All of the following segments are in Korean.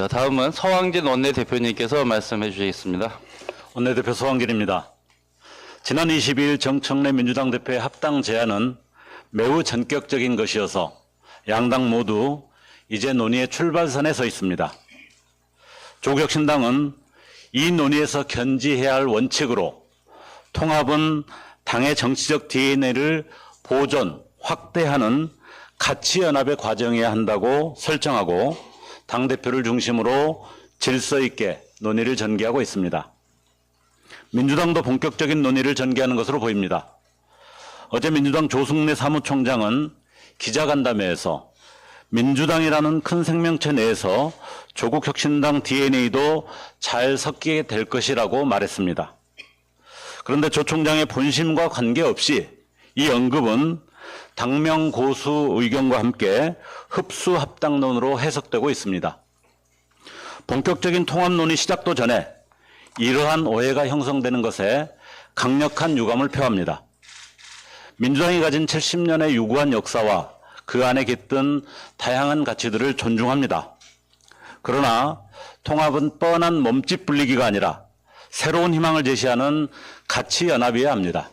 다음은 서왕진 원내대표님께서 말씀해 주시겠습니다. 원내대표 서왕길입니다. 지난 22일 정청래 민주당 대표의 합당 제안은 매우 전격적인 것이어서 양당 모두 이제 논의의 출발선에 서 있습니다. 조국혁신당은 이 논의에서 견지해야 할 원칙으로 통합은 당의 정치적 DNA를 보존, 확대하는 가치연합의 과정이어야 한다고 설정하고 당대표를 중심으로 질서 있게 논의를 전개하고 있습니다. 민주당도 본격적인 논의를 전개하는 것으로 보입니다. 어제 민주당 조승래 사무총장은 기자간담회에서 민주당이라는 큰 생명체 내에서 조국혁신당 DNA도 잘 섞이게 될 것이라고 말했습니다. 그런데 조 총장의 본심과 관계없이 이 언급은 당명 고수 의견과 함께 흡수 합당론으로 해석되고 있습니다. 본격적인 통합 논의 시작도 전에 이러한 오해가 형성되는 것에 강력한 유감을 표합니다. 민주당이 가진 70년의 유구한 역사와 그 안에 깃든 다양한 가치들을 존중합니다. 그러나 통합은 뻔한 몸집 불리기가 아니라 새로운 희망을 제시하는 가치 연합이어야 합니다.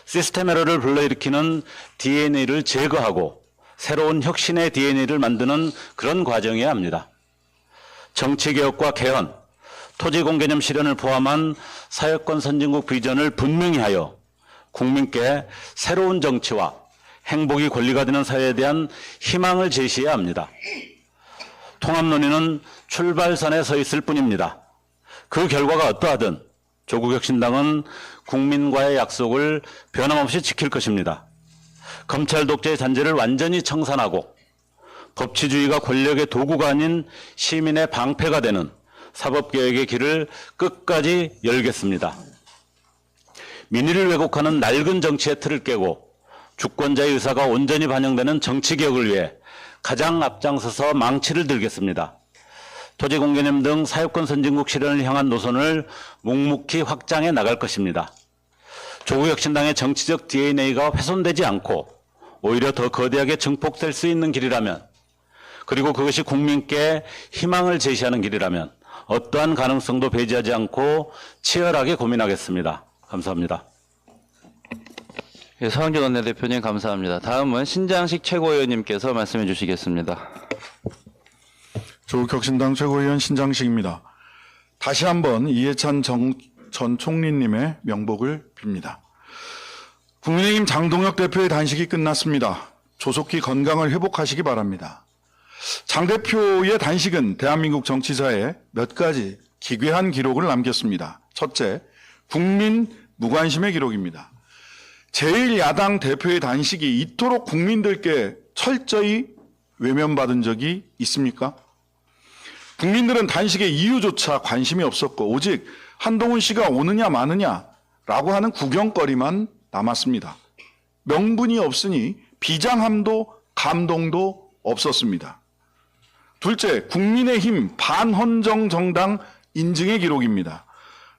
시스템 에러를 불러일으키는 DNA를 제거하고 새로운 혁신의 DNA를 만드는 그런 과정이어야 합니다. 정치개혁과 개헌, 토지공개념 실현을 포함한 사회권 선진국 비전을 분명히 하여 국민께 새로운 정치와 행복이 권리가 되는 사회에 대한 희망을 제시해야 합니다. 통합 논의는 출발선에 서 있을 뿐입니다. 그 결과가 어떠하든 조국혁신당은 국민과의 약속을 변함없이 지킬 것입니다. 검찰 독재의 잔재를 완전히 청산하고 법치주의가 권력의 도구가 아닌 시민의 방패가 되는 사법개혁의 길을 끝까지 열겠습니다. 민의를 왜곡하는 낡은 정치의 틀을 깨고 주권자의 의사가 온전히 반영되는 정치개혁을 위해 가장 앞장서서 망치를 들겠습니다. 토지공개념 등 사회권 선진국 실현을 향한 노선을 묵묵히 확장해 나갈 것입니다. 조국혁신당의 정치적 DNA가 훼손되지 않고 오히려 더 거대하게 증폭될 수 있는 길이라면, 그리고 그것이 국민께 희망을 제시하는 길이라면 어떠한 가능성도 배제하지 않고 치열하게 고민하겠습니다. 감사합니다. 서왕진 원내대표님 감사합니다. 다음은 신장식 최고위원님께서 말씀해 주시겠습니다. 조국혁신당 최고위원 신장식입니다. 다시 한번 이해찬 전 총리님의 명복을 빕니다. 국민의힘 장동혁 대표의 단식이 끝났습니다. 조속히 건강을 회복하시기 바랍니다. 장 대표의 단식은 대한민국 정치사에 몇 가지 기괴한 기록을 남겼습니다. 첫째, 국민 무관심의 기록입니다. 제1야당 대표의 단식이 이토록 국민들께 철저히 외면받은 적이 있습니까? 국민들은 단식의 이유조차 관심이 없었고 오직 한동훈 씨가 오느냐 마느냐라고 하는 구경거리만 남았습니다. 명분이 없으니 비장함도 감동도 없었습니다. 둘째, 국민의힘 반헌정 정당 인증의 기록입니다.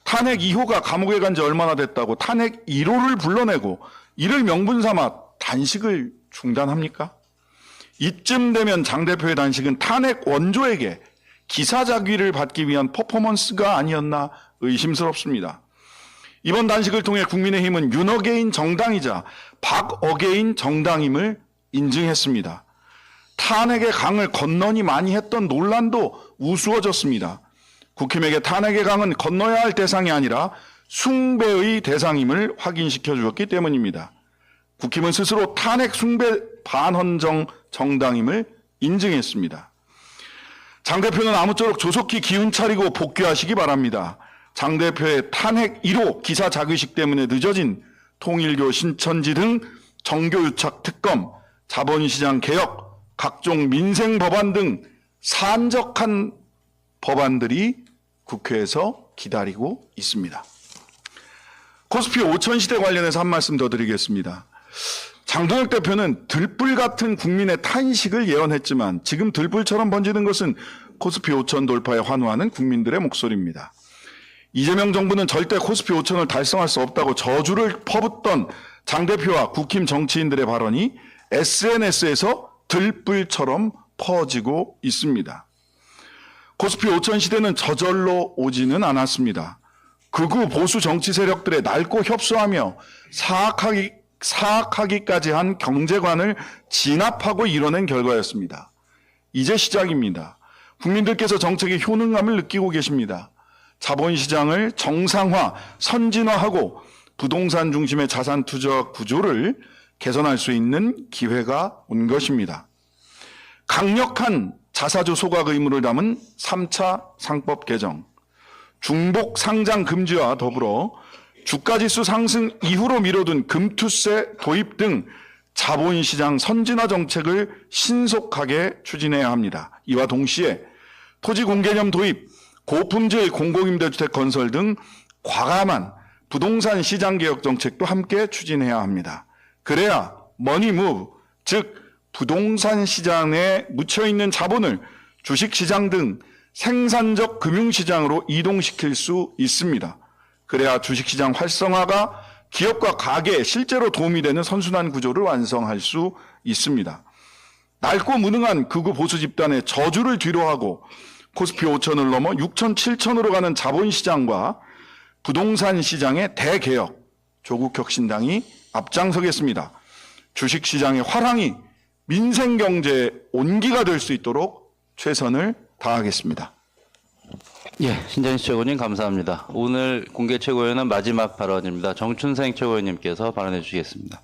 탄핵 2호가 감옥에 간 지 얼마나 됐다고 탄핵 1호를 불러내고 이를 명분 삼아 단식을 중단합니까? 이쯤 되면 장 대표의 단식은 탄핵 원조에게 기사자귀를 받기 위한 퍼포먼스가 아니었나 의심스럽습니다. 이번 단식을 통해 국민의힘은 윤어게인 정당이자 박어게인 정당임을 인증했습니다. 탄핵의 강을 건너니 많이 했던 논란도 우스워졌습니다. 국힘에게 탄핵의 강은 건너야 할 대상이 아니라 숭배의 대상임을 확인시켜 주었기 때문입니다. 국힘은 스스로 탄핵 숭배 반헌정 정당임을 인증했습니다. 장 대표는 아무쪼록 조속히 기운 차리고 복귀하시기 바랍니다. 장 대표의 탄핵 1호 기사 자귀식 때문에 늦어진 통일교 신천지 등 정교유착 특검, 자본시장 개혁, 각종 민생 법안 등 산적한 법안들이 국회에서 기다리고 있습니다. 코스피 5천 시대 관련해서 한 말씀 더 드리겠습니다. 장동혁 대표는 들불 같은 국민의 탄식을 예언했지만 지금 들불처럼 번지는 것은 코스피 5천 돌파에 환호하는 국민들의 목소리입니다. 이재명 정부는 절대 코스피 5천을 달성할 수 없다고 저주를 퍼붓던 장 대표와 국힘 정치인들의 발언이 SNS에서 들불처럼 퍼지고 있습니다. 코스피 5천 시대는 저절로 오지는 않았습니다. 극우 보수 정치 세력들의 낡고 협소하며 사악하기까지 한 경제관을 진압하고 이뤄낸 결과였습니다. 이제 시작입니다. 국민들께서 정책의 효능감을 느끼고 계십니다. 자본시장을 정상화, 선진화하고 부동산 중심의 자산 투자 구조를 개선할 수 있는 기회가 온 것입니다. 강력한 자사주 소각 의무를 담은 3차 상법 개정, 중복 상장 금지와 더불어 주가지수 상승 이후로 미뤄둔 금투세 도입 등 자본시장 선진화 정책을 신속하게 추진해야 합니다. 이와 동시에 토지공개념 도입, 고품질 공공임대주택 건설 등 과감한 부동산 시장 개혁 정책도 함께 추진해야 합니다. 그래야 머니무브, 즉 부동산 시장에 묻혀있는 자본을 주식시장 등 생산적 금융시장으로 이동시킬 수 있습니다. 그래야 주식시장 활성화가 기업과 가게에 실제로 도움이 되는 선순환 구조를 완성할 수 있습니다. 낡고 무능한 극우 보수 집단의 저주를 뒤로하고 코스피 5천을 넘어 6천, 7천으로 가는 자본시장과 부동산 시장의 대개혁, 조국혁신당이 앞장서겠습니다. 주식시장의 화랑이 민생경제의 온기가 될 수 있도록 최선을 다하겠습니다. 예, 신장식 최고위원님 감사합니다. 오늘 공개 최고위원은 마지막 발언입니다. 정춘생 최고위원님께서 발언해 주시겠습니다.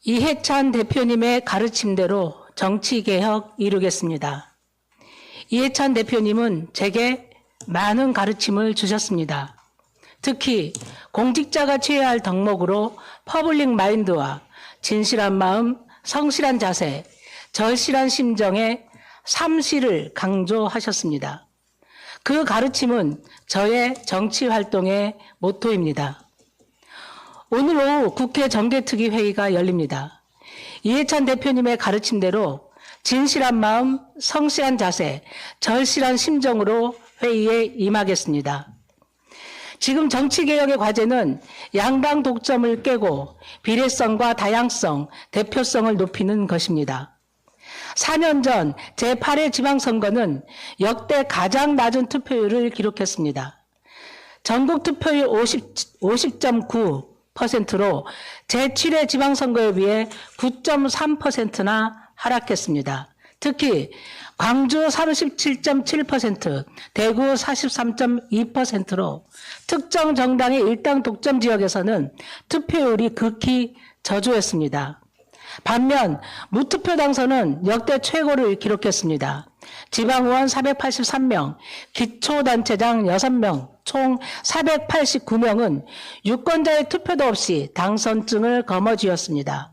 이해찬 대표님의 가르침대로 정치개혁 이루겠습니다. 이해찬 대표님은 제게 많은 가르침을 주셨습니다. 특히 공직자가 취해야 할 덕목으로 퍼블릭 마인드와 진실한 마음, 성실한 자세, 절실한 심정의 3시를 강조하셨습니다. 그 가르침은 저의 정치 활동의 모토입니다. 오늘 오후 국회 정개특위 회의가 열립니다. 이해찬 대표님의 가르침대로 진실한 마음, 성실한 자세, 절실한 심정으로 회의에 임하겠습니다. 지금 정치개혁의 과제는 양당 독점을 깨고 비례성과 다양성, 대표성을 높이는 것입니다. 4년 전 제8회 지방선거는 역대 가장 낮은 투표율을 기록했습니다. 전국 투표율 50.9%로 제7회 지방선거에 비해 9.3%나 하락했습니다. 특히 광주 37.7%, 대구 43.2%로 특정 정당의 일당 독점 지역에서는 투표율이 극히 저조했습니다. 반면 무투표 당선은 역대 최고를 기록했습니다. 지방의원 483명, 기초단체장 6명, 총 489명은 유권자의 투표도 없이 당선증을 거머쥐었습니다.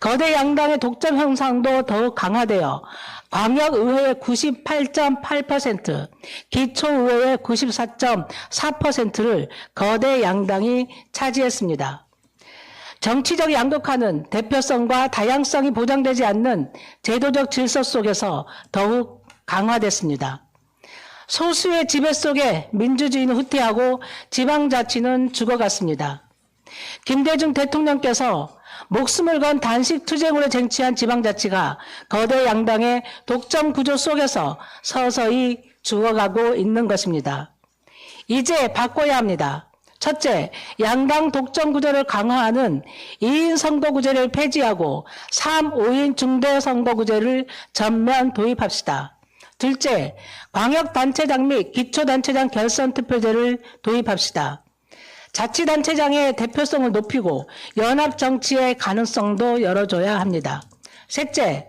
거대 양당의 독점 형상도 더욱 강화되어 광역의회의 98.8%, 기초의회의 94.4%를 거대 양당이 차지했습니다. 정치적 양극화는 대표성과 다양성이 보장되지 않는 제도적 질서 속에서 더욱 강화됐습니다. 소수의 지배 속에 민주주의는 후퇴하고 지방자치는 죽어갔습니다. 김대중 대통령께서 목숨을 건 단식 투쟁으로 쟁취한 지방자치가 거대 양당의 독점 구조 속에서 서서히 죽어가고 있는 것입니다. 이제 바꿔야 합니다. 첫째, 양당 독점 구조를 강화하는 2인 선거구제를 폐지하고 3, 5인 중대선거구제를 전면 도입합시다. 둘째, 광역단체장 및 기초단체장 결선투표제를 도입합시다. 자치단체장의 대표성을 높이고 연합정치의 가능성도 열어줘야 합니다. 셋째,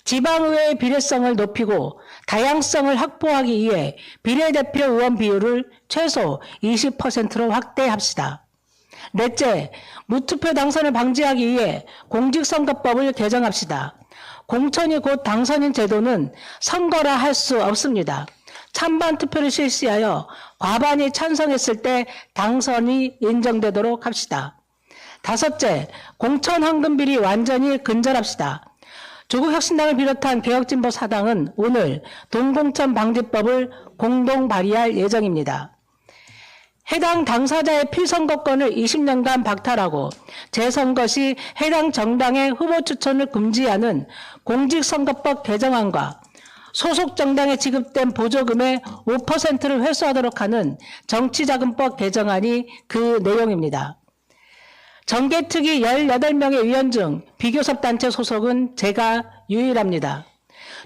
지방의회의 비례성을 높이고 다양성을 확보하기 위해 비례대표 의원 비율을 최소 20%로 확대합시다. 넷째, 무투표 당선을 방지하기 위해 공직선거법을 개정합시다. 공천이 곧 당선인 제도는 선거라 할 수 없습니다. 찬반 투표를 실시하여 과반이 찬성했을 때 당선이 인정되도록 합시다. 다섯째, 공천 황금 비리 완전히 근절합시다. 조국혁신당을 비롯한 개혁진보 사당은 오늘 동공천 방지법을 공동 발의할 예정입니다. 해당 당사자의 필선거권을 20년간 박탈하고 재선거 시 해당 정당의 후보 추천을 금지하는 공직선거법 개정안과 소속 정당에 지급된 보조금의 5%를 회수하도록 하는 정치자금법 개정안이 그 내용입니다. 정개특위 18명의 위원 중 비교섭단체 소속은 제가 유일합니다.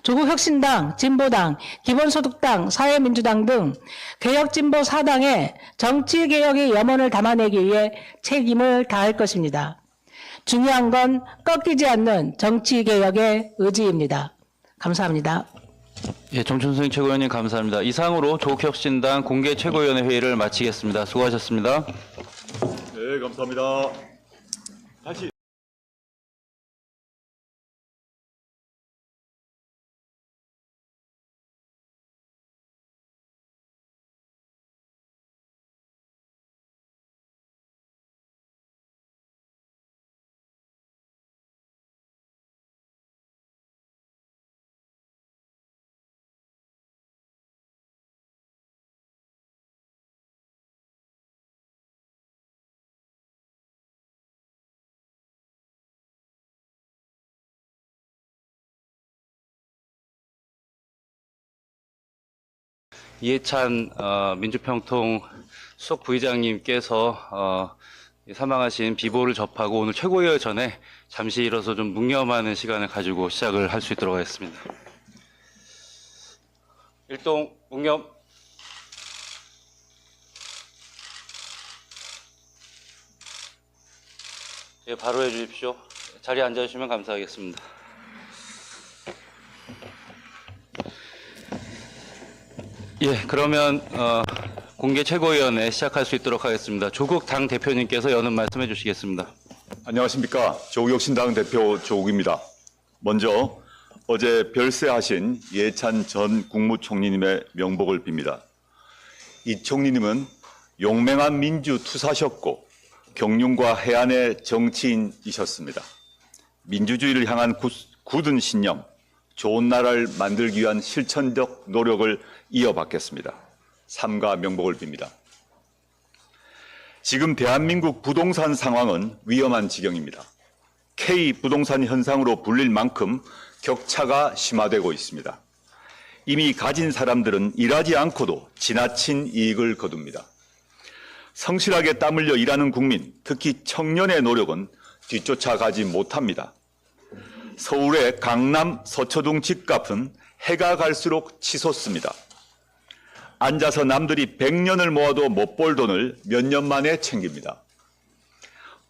조국혁신당, 진보당, 기본소득당, 사회민주당 등 개혁진보 4당의 정치개혁의 염원을 담아내기 위해 책임을 다할 것입니다. 중요한 건 꺾이지 않는 정치개혁의 의지입니다. 감사합니다. 예, 정춘생 최고위원님 감사합니다. 이상으로 조국혁신당 공개 최고위원회 회의를 마치겠습니다. 수고하셨습니다. 네, 감사합니다. 다시. 이해찬 민주평통 수석 부의장님께서 사망하신 비보를 접하고 오늘 최고위원 전에 잠시 일어서 좀 묵념하는 시간을 가지고 시작을 할 수 있도록 하겠습니다. 일동 묵념. 예, 바로 해주십시오. 자리에 앉아주시면 감사하겠습니다. 예, 그러면 공개 최고위원회 시작할 수 있도록 하겠습니다. 조국 당 대표님께서 여는 말씀해 주시겠습니다. 안녕하십니까. 조국혁신당 대표 조국입니다. 먼저 어제 별세하신 이해찬 전 국무총리님의 명복을 빕니다. 이 총리님은 용맹한 민주투사셨고 경륜과 해안의 정치인이셨습니다. 민주주의를 향한 굳은 신념, 좋은 나라를 만들기 위한 실천적 노력을 이어받겠습니다. 삼가 명복을 빕니다. 지금 대한민국 부동산 상황은 위험한 지경입니다. K부동산 현상으로 불릴 만큼 격차가 심화되고 있습니다. 이미 가진 사람들은 일하지 않고도 지나친 이익을 거둡니다. 성실하게 땀 흘려 일하는 국민, 특히 청년의 노력은 뒤쫓아가지 못합니다. 서울의 강남 서초동 집값은 해가 갈수록 치솟습니다. 앉아서 남들이 100년을 모아도 못 벌 돈을 몇 년 만에 챙깁니다.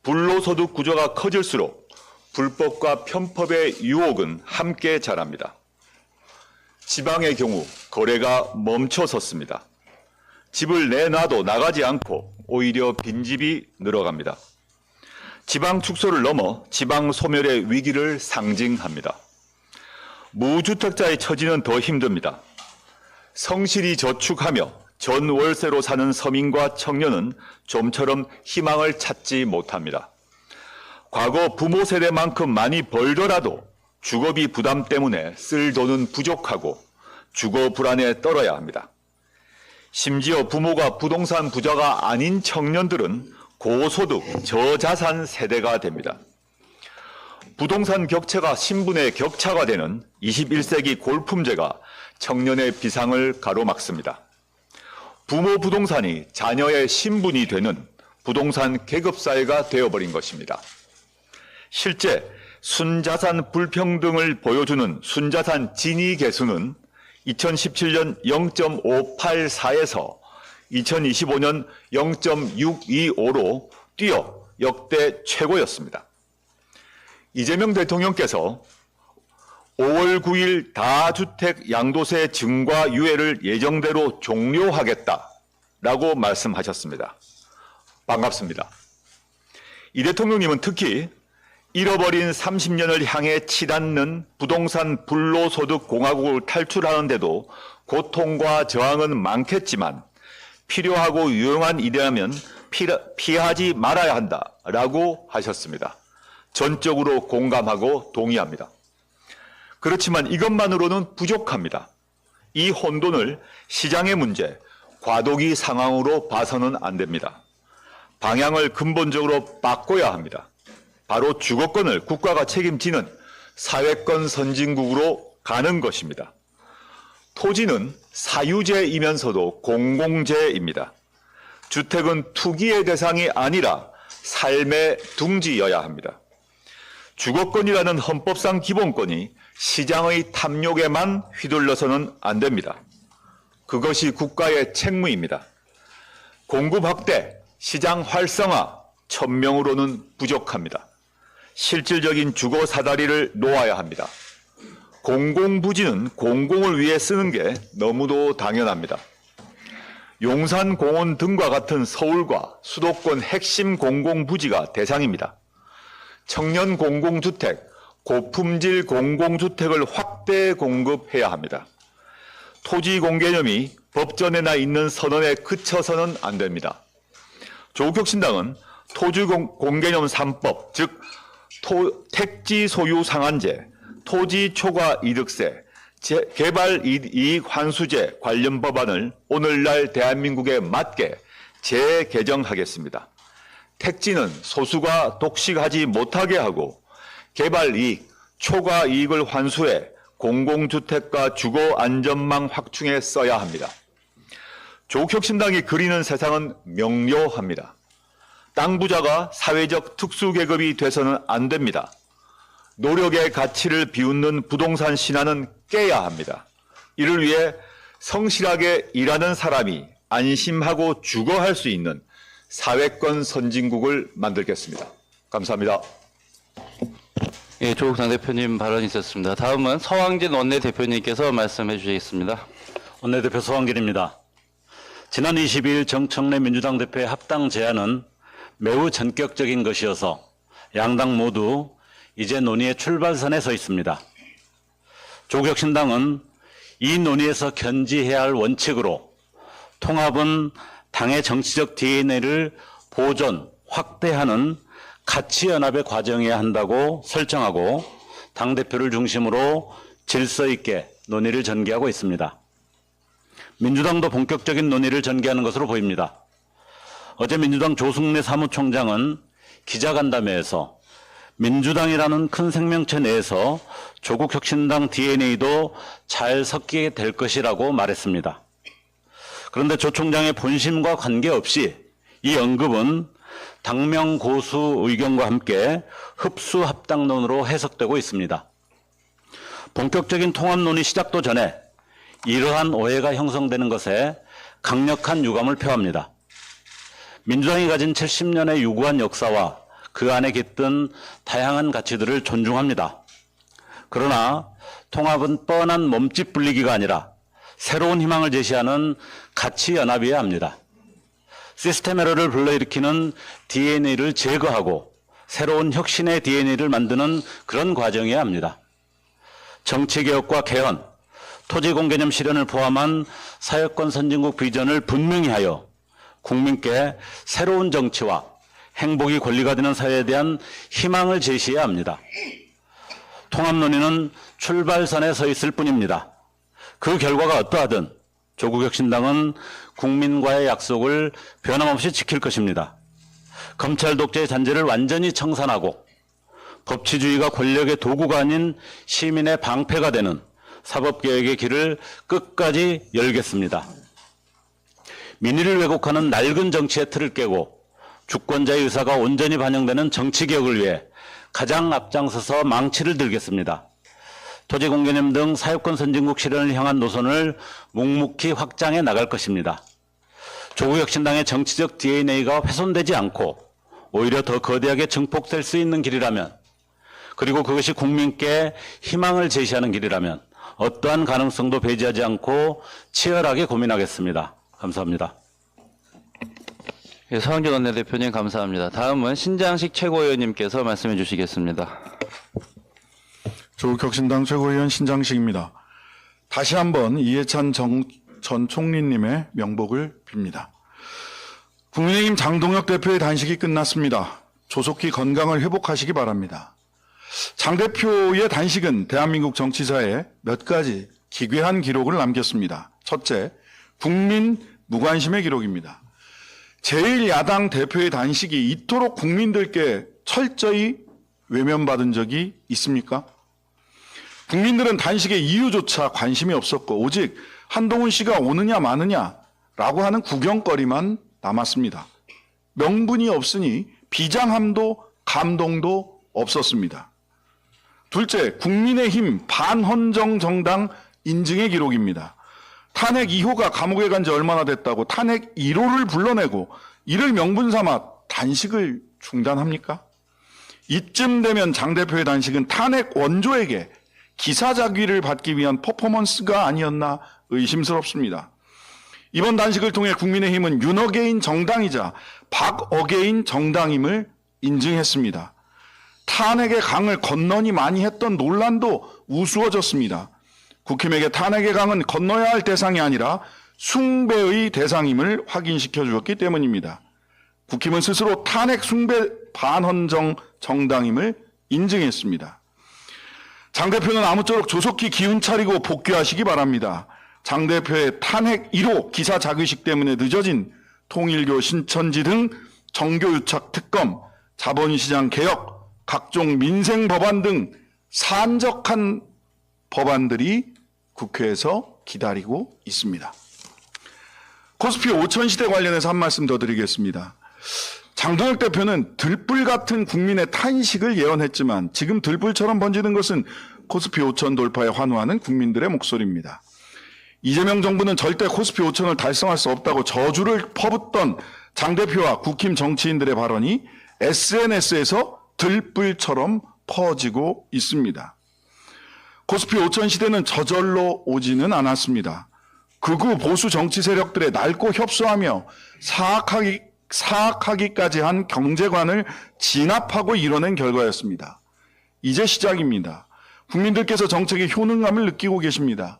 불로소득 구조가 커질수록 불법과 편법의 유혹은 함께 자랍니다. 지방의 경우 거래가 멈춰섰습니다. 집을 내놔도 나가지 않고 오히려 빈집이 늘어갑니다. 지방 축소를 넘어 지방 소멸의 위기를 상징합니다. 무주택자의 처지는 더 힘듭니다. 성실히 저축하며 전월세로 사는 서민과 청년은 좀처럼 희망을 찾지 못합니다. 과거 부모 세대만큼 많이 벌더라도 주거비 부담 때문에 쓸 돈은 부족하고 주거 불안에 떨어야 합니다. 심지어 부모가 부동산 부자가 아닌 청년들은 고소득, 저자산 세대가 됩니다. 부동산 격차가 신분의 격차가 되는 21세기 골품제가 청년의 비상을 가로막습니다. 부모 부동산이 자녀의 신분이 되는 부동산 계급사회가 되어버린 것입니다. 실제 순자산 불평등을 보여주는 순자산 진위 계수는 2017년 0.584에서 2025년 0.625로 뛰어 역대 최고였습니다. 이재명 대통령께서 5월 9일 다주택 양도세 증가 유예를 예정대로 종료하겠다라고 말씀하셨습니다. 반갑습니다. 이 대통령님은 특히 잃어버린 30년을 향해 치닫는 부동산 불로소득 공화국을 탈출하는데도 고통과 저항은 많겠지만 필요하고 유용한 일이라면 피하지 말아야 한다라고 하셨습니다. 전적으로 공감하고 동의합니다. 그렇지만 이것만으로는 부족합니다. 이 혼돈을 시장의 문제, 과도기 상황으로 봐서는 안 됩니다. 방향을 근본적으로 바꿔야 합니다. 바로 주거권을 국가가 책임지는 사회권 선진국으로 가는 것입니다. 토지는 사유재이면서도 공공재입니다. 주택은 투기의 대상이 아니라 삶의 둥지여야 합니다. 주거권이라는 헌법상 기본권이 시장의 탐욕에만 휘둘러서는 안 됩니다. 그것이 국가의 책무입니다. 공급 확대, 시장 활성화, 천명으로는 부족합니다. 실질적인 주거 사다리를 놓아야 합니다. 공공부지는 공공을 위해 쓰는 게 너무도 당연합니다. 용산공원 등과 같은 서울과 수도권 핵심 공공부지가 대상입니다. 청년 공공주택, 고품질 공공주택을 확대 공급해야 합니다. 토지 공개념이 법전에나 있는 선언에 그쳐서는 안 됩니다. 조국혁신당은 토지 공개념 3법, 즉 택지 소유 상한제, 토지 초과 이득세, 개발 이익 환수제 관련 법안을 오늘날 대한민국에 맞게 재개정하겠습니다. 택지는 소수가 독식하지 못하게 하고 개발 이익, 초과 이익을 환수해 공공주택과 주거 안전망 확충에 써야 합니다. 조국혁신당이 그리는 세상은 명료합니다. 땅 부자가 사회적 특수계급이 돼서는 안 됩니다. 노력의 가치를 비웃는 부동산 신화는 깨야 합니다. 이를 위해 성실하게 일하는 사람이 안심하고 주거할 수 있는 사회권 선진국을 만들겠습니다. 감사합니다. 예, 조국 당대표님 발언이 있었습니다. 다음은 서왕진 원내대표님께서 말씀해 주시겠습니다. 원내대표 서왕길입니다. 지난 22일 정청래 민주당 대표의 합당 제안은 매우 전격적인 것이어서 양당 모두 이제 논의의 출발선에 서 있습니다. 조국혁신당은 이 논의에서 견지해야 할 원칙으로 통합은 당의 정치적 DNA를 보존, 확대하는 가치연합의 과정이어야 한다고 설정하고 당대표를 중심으로 질서 있게 논의를 전개하고 있습니다. 민주당도 본격적인 논의를 전개하는 것으로 보입니다. 어제 민주당 조승래 사무총장은 기자간담회에서 민주당이라는 큰 생명체 내에서 조국혁신당 DNA도 잘 섞이게 될 것이라고 말했습니다. 그런데 조 총장의 본심과 관계없이 이 언급은 당명 고수 의견과 함께 흡수 합당론으로 해석되고 있습니다. 본격적인 통합 논의 시작도 전에 이러한 오해가 형성되는 것에 강력한 유감을 표합니다. 민주당이 가진 70년의 유구한 역사와 그 안에 깃든 다양한 가치들을 존중합니다. 그러나 통합은 뻔한 몸집 불리기가 아니라 새로운 희망을 제시하는 가치 연합이어야 합니다. 시스템 에러를 불러일으키는 DNA를 제거하고 새로운 혁신의 DNA를 만드는 그런 과정이어야 합니다. 정치개혁과 개헌, 토지공개념 실현을 포함한 사회권 선진국 비전을 분명히 하여 국민께 새로운 정치와 행복이 권리가 되는 사회에 대한 희망을 제시해야 합니다. 통합 논의는 출발선에 서 있을 뿐입니다. 그 결과가 어떠하든 조국혁신당은 국민과의 약속을 변함없이 지킬 것입니다. 검찰 독재의 잔재를 완전히 청산하고 법치주의가 권력의 도구가 아닌 시민의 방패가 되는 사법개혁의 길을 끝까지 열겠습니다. 민의를 왜곡하는 낡은 정치의 틀을 깨고 주권자의 의사가 온전히 반영되는 정치개혁을 위해 가장 앞장서서 망치를 들겠습니다. 토지공개념 등 사회권 선진국 실현을 향한 노선을 묵묵히 확장해 나갈 것입니다. 조국혁신당의 정치적 DNA가 훼손되지 않고 오히려 더 거대하게 증폭될 수 있는 길이라면, 그리고 그것이 국민께 희망을 제시하는 길이라면 어떠한 가능성도 배제하지 않고 치열하게 고민하겠습니다. 감사합니다. 예, 서왕진 원내대표님 감사합니다. 다음은 신장식 최고위원님께서 말씀해 주시겠습니다. 조국혁신당 최고위원 신장식입니다. 다시 한번 이해찬 전 총리님의 명복을 빕니다. 국민의힘 장동혁 대표의 단식이 끝났습니다. 조속히 건강을 회복하시기 바랍니다. 장 대표의 단식은 대한민국 정치사에 몇 가지 기괴한 기록을 남겼습니다. 첫째, 국민 무관심의 기록입니다. 제1야당 대표의 단식이 이토록 국민들께 철저히 외면받은 적이 있습니까? 국민들은 단식의 이유조차 관심이 없었고 오직 한동훈 씨가 오느냐 마느냐라고 하는 구경거리만 남았습니다. 명분이 없으니 비장함도 감동도 없었습니다. 둘째, 국민의힘 반헌정 정당 인증의 기록입니다. 탄핵 2호가 감옥에 간 지 얼마나 됐다고 탄핵 1호를 불러내고 이를 명분 삼아 단식을 중단합니까? 이쯤 되면 장 대표의 단식은 탄핵 원조에게 기사자귀를 받기 위한 퍼포먼스가 아니었나 의심스럽습니다. 이번 단식을 통해 국민의힘은 윤어게인 정당이자 박어게인 정당임을 인증했습니다. 탄핵의 강을 건너니 많이 했던 논란도 우스워졌습니다. 국힘에게 탄핵의 강은 건너야 할 대상이 아니라 숭배의 대상임을 확인시켜 주었기 때문입니다. 국힘은 스스로 탄핵 숭배 반헌정 정당임을 인증했습니다. 장 대표는 아무쪼록 조속히 기운 차리고 복귀하시기 바랍니다. 장 대표의 탄핵 1호 기사 자규식 때문에 늦어진 통일교 신천지 등 정교유착 특검, 자본시장 개혁, 각종 민생 법안 등 산적한 법안들이 국회에서 기다리고 있습니다. 코스피 5천 시대 관련해서 한 말씀 더 드리겠습니다. 장동혁 대표는 들불 같은 국민의 탄식을 예언했지만 지금 들불처럼 번지는 것은 코스피 5천 돌파에 환호하는 국민들의 목소리입니다. 이재명 정부는 절대 코스피 5천을 달성할 수 없다고 저주를 퍼붓던 장 대표와 국힘 정치인들의 발언이 SNS에서 들불처럼 퍼지고 있습니다. 코스피 5천 시대는 저절로 오지는 않았습니다. 극우 보수 정치 세력들의 낡고 협소하며 사악하기까지 한 경제관을 진압하고 이뤄낸 결과였습니다. 이제 시작입니다. 국민들께서 정책의 효능감을 느끼고 계십니다.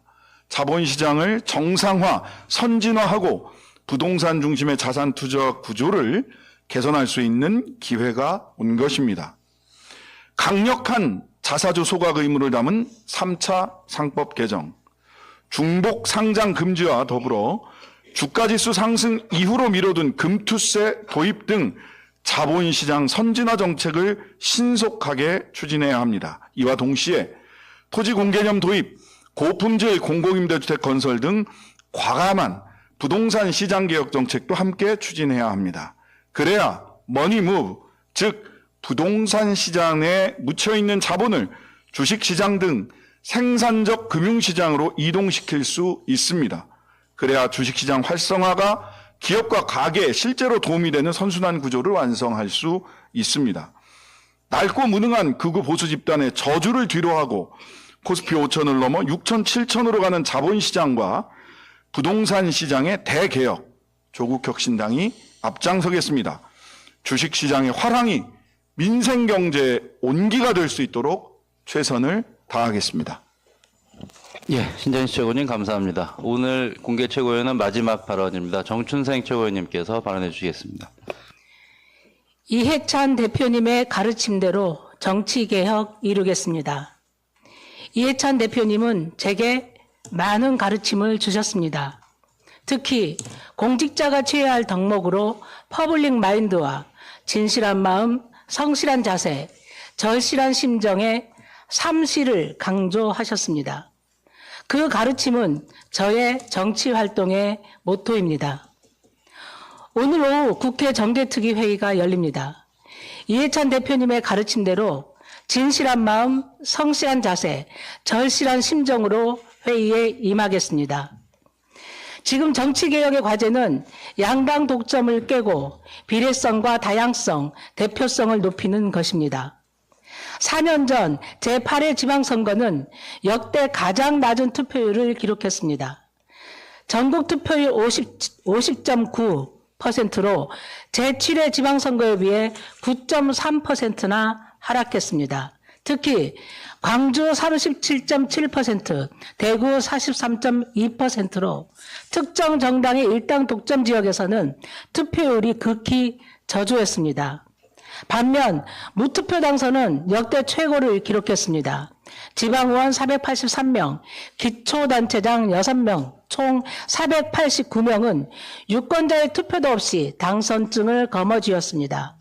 자본시장을 정상화, 선진화하고 부동산 중심의 자산 투자 구조를 개선할 수 있는 기회가 온 것입니다. 강력한 자사주 소각 의무를 담은 3차 상법 개정, 중복 상장 금지와 더불어 주가지수 상승 이후로 미뤄둔 금투세 도입 등 자본시장 선진화 정책을 신속하게 추진해야 합니다. 이와 동시에 토지 공개념 도입, 고품질 공공임대주택 건설 등 과감한 부동산 시장 개혁 정책도 함께 추진해야 합니다. 그래야 머니 무브, 즉 부동산 시장에 묻혀있는 자본을 주식시장 등 생산적 금융시장으로 이동시킬 수 있습니다. 그래야 주식시장 활성화가 기업과 가게에 실제로 도움이 되는 선순환 구조를 완성할 수 있습니다. 낡고 무능한 극우 보수 집단의 저주를 뒤로하고 코스피 5천을 넘어 6천, 7천으로 가는 자본시장과 부동산 시장의 대개혁, 조국혁신당이 앞장서겠습니다. 주식시장의 화랑이 민생경제의 온기가 될 수 있도록 최선을 다하겠습니다. 예, 신장식 최고위원님 감사합니다. 오늘 공개 최고위원은 마지막 발언입니다. 정춘생 최고위원님께서 발언해 주시겠습니다. 이해찬 대표님의 가르침대로 정치개혁 이루겠습니다. 이해찬 대표님은 제게 많은 가르침을 주셨습니다. 특히 공직자가 취해야 할 덕목으로 퍼블릭 마인드와 진실한 마음, 성실한 자세, 절실한 심정의 3시를 강조하셨습니다. 그 가르침은 저의 정치 활동의 모토입니다. 오늘 오후 국회 정개특위 회의가 열립니다. 이해찬 대표님의 가르침대로 진실한 마음, 성실한 자세, 절실한 심정으로 회의에 임하겠습니다. 지금 정치개혁의 과제는 양당 독점을 깨고 비례성과 다양성, 대표성을 높이는 것입니다. 4년 전 제8회 지방선거는 역대 가장 낮은 투표율을 기록했습니다. 전국 투표율 50.9%로 제7회 지방선거에 비해 9.3%나 하락했습니다. 특히 광주 37.7%, 대구 43.2%로 특정 정당의 일당 독점 지역에서는 투표율이 극히 저조했습니다. 반면 무투표 당선은 역대 최고를 기록했습니다. 지방의원 483명, 기초단체장 6명, 총 489명은 유권자의 투표도 없이 당선증을 거머쥐었습니다.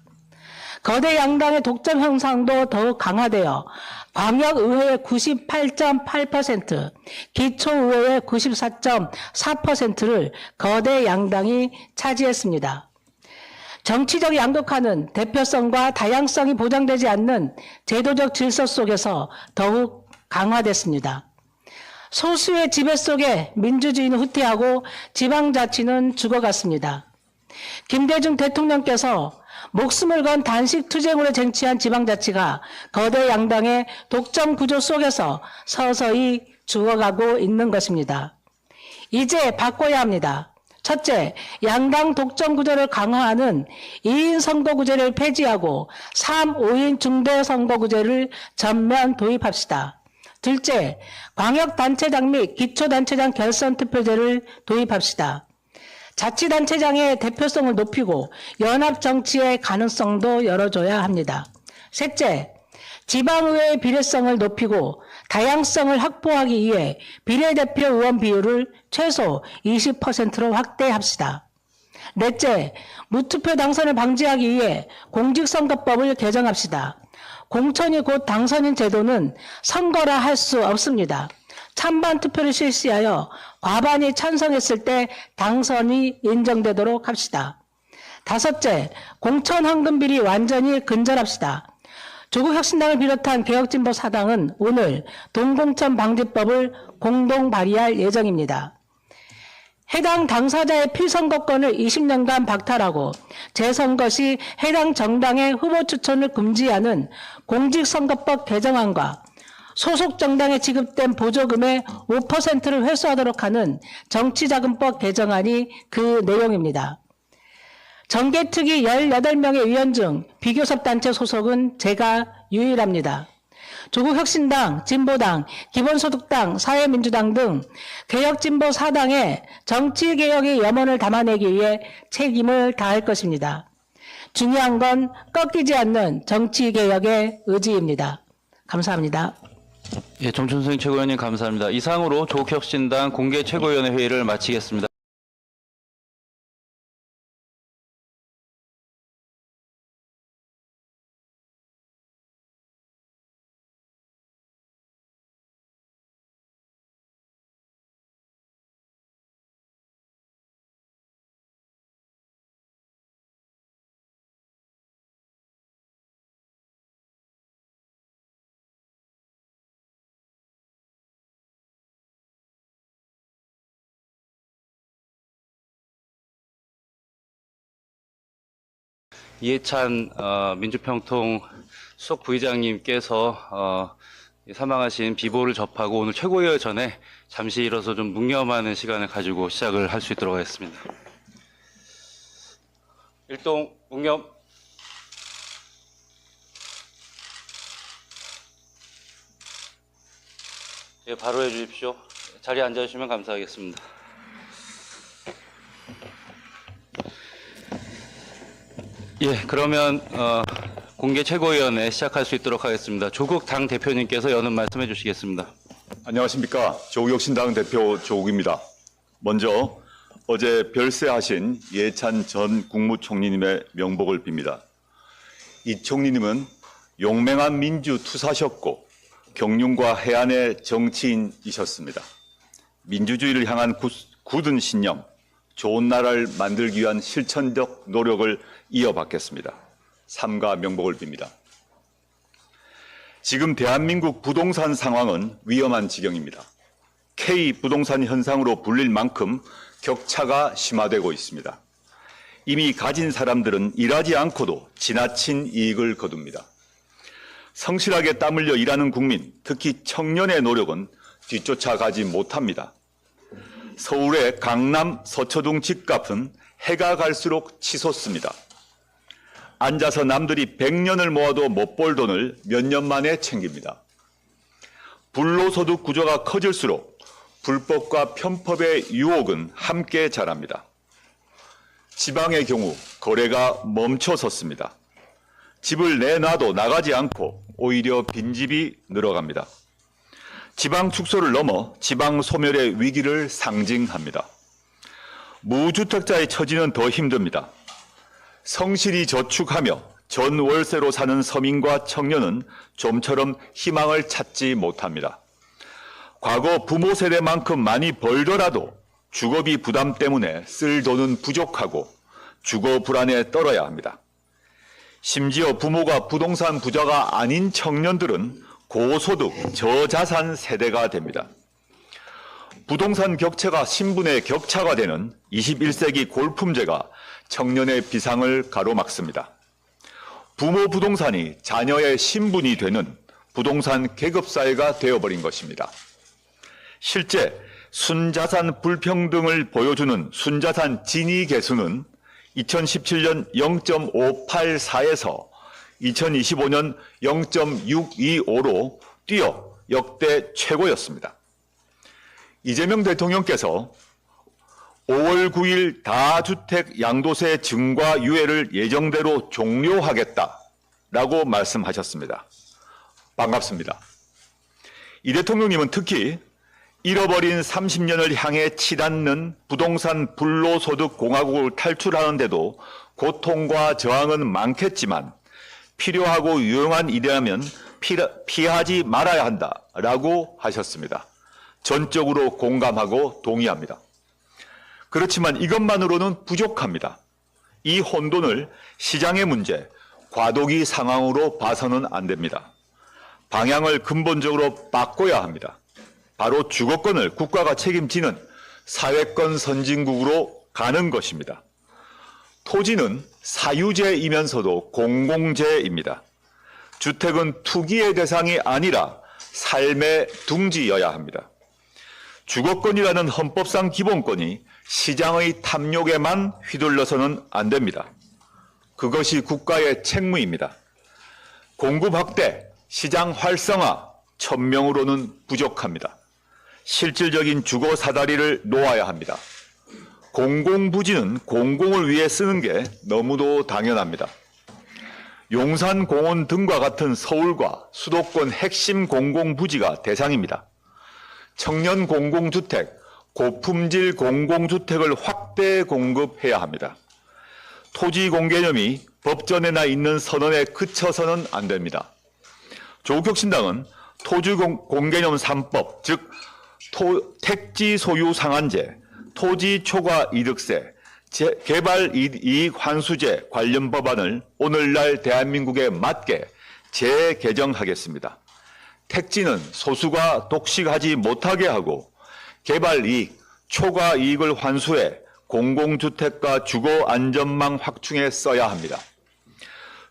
거대 양당의 독점 형상도 더욱 강화되어 광역의회의 98.8%, 기초의회의 94.4%를 거대 양당이 차지했습니다. 정치적 양극화는 대표성과 다양성이 보장되지 않는 제도적 질서 속에서 더욱 강화됐습니다. 소수의 지배 속에 민주주의는 후퇴하고 지방자치는 죽어갔습니다. 김대중 대통령께서 목숨을 건 단식 투쟁으로 쟁취한 지방자치가 거대 양당의 독점 구조 속에서 서서히 죽어가고 있는 것입니다. 이제 바꿔야 합니다. 첫째, 양당 독점 구조를 강화하는 2인 선거구제를 폐지하고 3, 5인 중대 선거구제를 전면 도입합시다. 둘째, 광역단체장 및 기초단체장 결선투표제를 도입합시다. 자치단체장의 대표성을 높이고 연합정치의 가능성도 열어줘야 합니다. 셋째, 지방의회의 비례성을 높이고 다양성을 확보하기 위해 비례대표 의원 비율을 최소 20%로 확대합시다. 넷째, 무투표 당선을 방지하기 위해 공직선거법을 개정합시다. 공천이 곧 당선인 제도는 선거라 할 수 없습니다. 찬반 투표를 실시하여 과반이 찬성했을 때 당선이 인정되도록 합시다. 다섯째, 공천 황금 비리 완전히 근절합시다. 조국혁신당을 비롯한 개혁진보 사당은 오늘 동공천 방지법을 공동 발의할 예정입니다. 해당 당사자의 필선거권을 20년간 박탈하고 재선거 시 해당 정당의 후보 추천을 금지하는 공직선거법 개정안과 소속 정당에 지급된 보조금의 5%를 회수하도록 하는 정치자금법 개정안이 그 내용입니다. 정개특위 18명의 위원 중 비교섭단체 소속은 제가 유일합니다. 조국혁신당, 진보당, 기본소득당, 사회민주당 등 개혁진보 사당의 정치개혁의 염원을 담아내기 위해 책임을 다할 것입니다. 중요한 건 꺾이지 않는 정치개혁의 의지입니다. 감사합니다. 예, 정춘승 최고위원님 감사합니다. 이상으로 조국혁신당 공개 최고위원회 회의를 마치겠습니다. 이해찬 민주평통 수석 부의장님께서 사망하신 비보를 접하고 오늘 최고위원 전에 잠시 일어서 좀 묵념하는 시간을 가지고 시작을 할 수 있도록 하겠습니다. 일동 묵념. 예, 바로 해주십시오. 자리에 앉아주시면 감사하겠습니다. 예, 그러면 공개 최고위원회 시작할 수 있도록 하겠습니다. 조국 당 대표님께서 여는 말씀해 주시겠습니다. 안녕하십니까. 조국혁신당 대표 조국입니다. 먼저 어제 별세하신 이해찬 전 국무총리님의 명복을 빕니다. 이 총리님은 용맹한 민주투사셨고 경륜과 해안의 정치인이셨습니다. 민주주의를 향한 굳은 신념, 좋은 나라를 만들기 위한 실천적 노력을 이어받겠습니다. 삼가 명복을 빕니다. 지금 대한민국 부동산 상황은 위험한 지경입니다. K 부동산 현상으로 불릴 만큼 격차가 심화되고 있습니다. 이미 가진 사람들은 일하지 않고도 지나친 이익을 거둡니다. 성실하게 땀 흘려 일하는 국민, 특히 청년의 노력은 뒤쫓아가지 못합니다. 서울의 강남 서초동 집값은 해가 갈수록 치솟습니다. 앉아서 남들이 100년을 모아도 못 벌 돈을 몇 년 만에 챙깁니다. 불로소득 구조가 커질수록 불법과 편법의 유혹은 함께 자랍니다. 지방의 경우 거래가 멈춰섰습니다. 집을 내놔도 나가지 않고 오히려 빈집이 늘어갑니다. 지방 축소를 넘어 지방 소멸의 위기를 상징합니다. 무주택자의 처지는 더 힘듭니다. 성실히 저축하며 전 월세로 사는 서민과 청년은 좀처럼 희망을 찾지 못합니다. 과거 부모 세대만큼 많이 벌더라도 주거비 부담 때문에 쓸 돈은 부족하고 주거 불안에 떨어야 합니다. 심지어 부모가 부동산 부자가 아닌 청년들은 고소득, 저자산 세대가 됩니다. 부동산 격차가 신분의 격차가 되는 21세기 골품제가 청년의 비상을 가로막습니다. 부모 부동산이 자녀의 신분이 되는 부동산 계급사회가 되어버린 것입니다. 실제 순자산 불평등을 보여주는 순자산 진위 계수는 2017년 0.584에서 2025년 0.625로 뛰어 역대 최고였습니다. 이재명 대통령께서 5월 9일 다주택 양도세 증가 유예를 예정대로 종료하겠다라고 말씀하셨습니다. 반갑습니다. 이 대통령님은 특히 잃어버린 30년을 향해 치닫는 부동산 불로소득 공화국을 탈출하는데도 고통과 저항은 많겠지만 필요하고 유용한 일이라면 피하지 말아야 한다라고 하셨습니다. 전적으로 공감하고 동의합니다. 그렇지만 이것만으로는 부족합니다. 이 혼돈을 시장의 문제, 과도기 상황으로 봐서는 안 됩니다. 방향을 근본적으로 바꿔야 합니다. 바로 주거권을 국가가 책임지는 사회권 선진국으로 가는 것입니다. 토지는 사유재이면서도 공공재입니다. 주택은 투기의 대상이 아니라 삶의 둥지여야 합니다. 주거권이라는 헌법상 기본권이 시장의 탐욕에만 휘둘러서는 안 됩니다. 그것이 국가의 책무입니다. 공급 확대, 시장 활성화, 천명으로는 부족합니다. 실질적인 주거 사다리를 놓아야 합니다. 공공부지는 공공을 위해 쓰는 게 너무도 당연합니다. 용산공원 등과 같은 서울과 수도권 핵심 공공부지가 대상입니다. 청년 공공주택, 고품질 공공주택을 확대 공급해야 합니다. 토지 공개념이 법전에나 있는 선언에 그쳐서는 안 됩니다. 조국혁신당은 토지 공개념 3법, 즉 택지 소유 상한제, 토지 초과 이득세, 개발 이익 환수제 관련 법안을 오늘날 대한민국에 맞게 재개정하겠습니다. 택지는 소수가 독식하지 못하게 하고 개발 이익, 초과 이익을 환수해 공공주택과 주거 안전망 확충에 써야 합니다.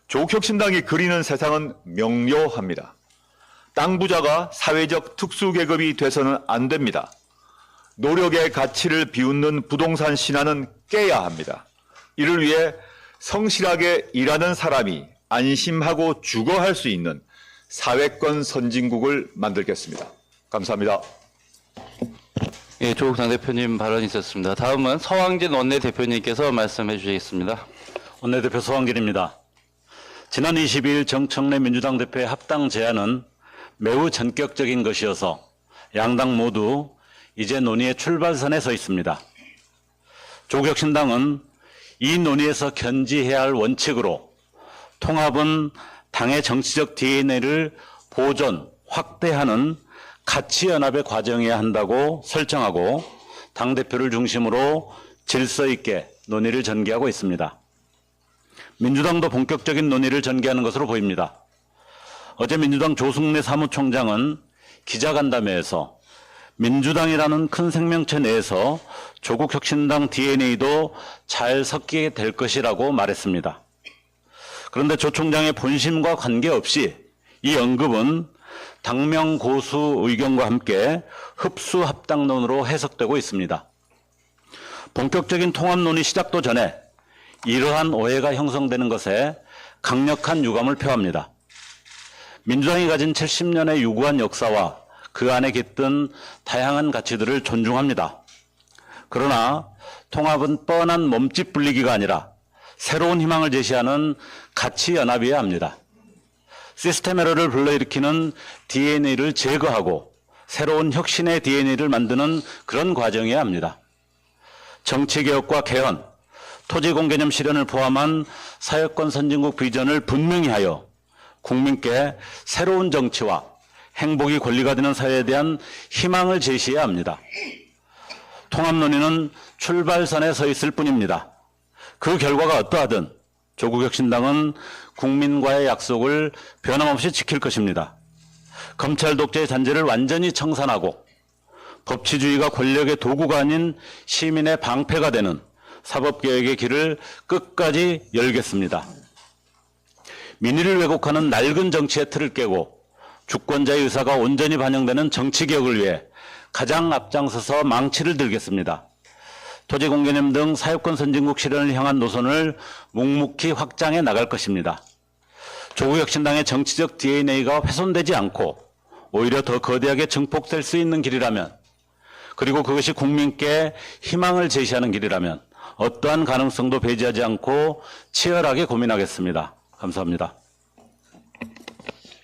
조국혁신당이 그리는 세상은 명료합니다. 땅 부자가 사회적 특수계급이 돼서는 안 됩니다. 노력의 가치를 비웃는 부동산 신화는 깨야 합니다. 이를 위해 성실하게 일하는 사람이 안심하고 주거할 수 있는 사회권 선진국을 만들겠습니다. 감사합니다. 예, 조국 당대표님 발언이 있었습니다. 다음은 서왕진 원내대표님께서 말씀해 주시겠습니다. 원내대표 서왕길입니다. 지난 22일 정청래 민주당 대표의 합당 제안은 매우 전격적인 것이어서 양당 모두 이제 논의의 출발선에 서 있습니다. 조국혁신당은 이 논의에서 견지해야 할 원칙으로 통합은 당의 정치적 DNA를 보존, 확대하는 가치연합의 과정이어야 한다고 설정하고 당대표를 중심으로 질서 있게 논의를 전개하고 있습니다. 민주당도 본격적인 논의를 전개하는 것으로 보입니다. 어제 민주당 조승래 사무총장은 기자간담회에서 민주당이라는 큰 생명체 내에서 조국혁신당 DNA도 잘 섞이게 될 것이라고 말했습니다. 그런데 조 총장의 본심과 관계없이 이 언급은 당명 고수 의견과 함께 흡수 합당론으로 해석되고 있습니다. 본격적인 통합 논의 시작도 전에 이러한 오해가 형성되는 것에 강력한 유감을 표합니다. 민주당이 가진 70년의 유구한 역사와 그 안에 깃든 다양한 가치들을 존중합니다. 그러나 통합은 뻔한 몸집 불리기가 아니라 새로운 희망을 제시하는 가치 연합이어야 합니다. 시스템 에러를 불러일으키는 DNA를 제거하고 새로운 혁신의 DNA를 만드는 그런 과정이어야 합니다. 정치개혁과 개헌, 토지공개념 실현을 포함한 사회권 선진국 비전을 분명히 하여 국민께 새로운 정치와 행복이 권리가 되는 사회에 대한 희망을 제시해야 합니다. 통합 논의는 출발선에 서 있을 뿐입니다. 그 결과가 어떠하든 조국혁신당은 국민과의 약속을 변함없이 지킬 것입니다. 검찰 독재의 잔재를 완전히 청산하고 법치주의가 권력의 도구가 아닌 시민의 방패가 되는 사법개혁의 길을 끝까지 열겠습니다. 민의를 왜곡하는 낡은 정치의 틀을 깨고 주권자의 의사가 온전히 반영되는 정치개혁을 위해 가장 앞장서서 망치를 들겠습니다. 토지공개념 등 사회권 선진국 실현을 향한 노선을 묵묵히 확장해 나갈 것입니다. 조국혁신당의 정치적 DNA가 훼손되지 않고 오히려 더 거대하게 증폭될 수 있는 길이라면, 그리고 그것이 국민께 희망을 제시하는 길이라면 어떠한 가능성도 배제하지 않고 치열하게 고민하겠습니다. 감사합니다.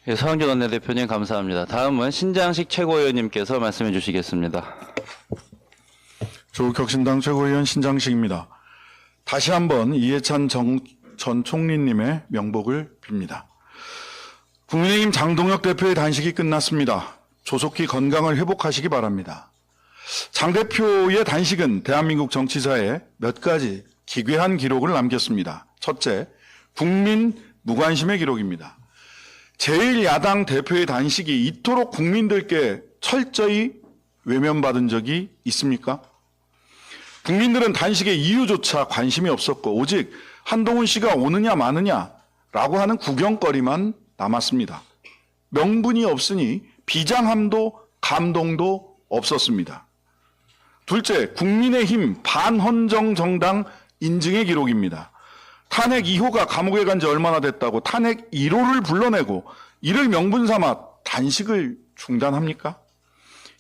예, 서영준 원내대표님 감사합니다. 다음은 신장식 최고위원님께서 말씀해 주시겠습니다. 조국혁신당 최고위원 신장식입니다. 다시 한번 이해찬 전 총리님의 명복을 빕니다. 국민의힘 장동혁 대표의 단식이 끝났습니다. 조속히 건강을 회복하시기 바랍니다. 장 대표의 단식은 대한민국 정치사에 몇 가지 기괴한 기록을 남겼습니다. 첫째, 국민 무관심의 기록입니다. 제1야당 대표의 단식이 이토록 국민들께 철저히 외면받은 적이 있습니까? 국민들은 단식의 이유조차 관심이 없었고 오직 한동훈 씨가 오느냐 마느냐라고 하는 구경거리만 남았습니다. 명분이 없으니 비장함도 감동도 없었습니다. 둘째, 국민의힘 반헌정 정당 인증의 기록입니다. 탄핵 2호가 감옥에 간 지 얼마나 됐다고 탄핵 1호를 불러내고 이를 명분 삼아 단식을 중단합니까?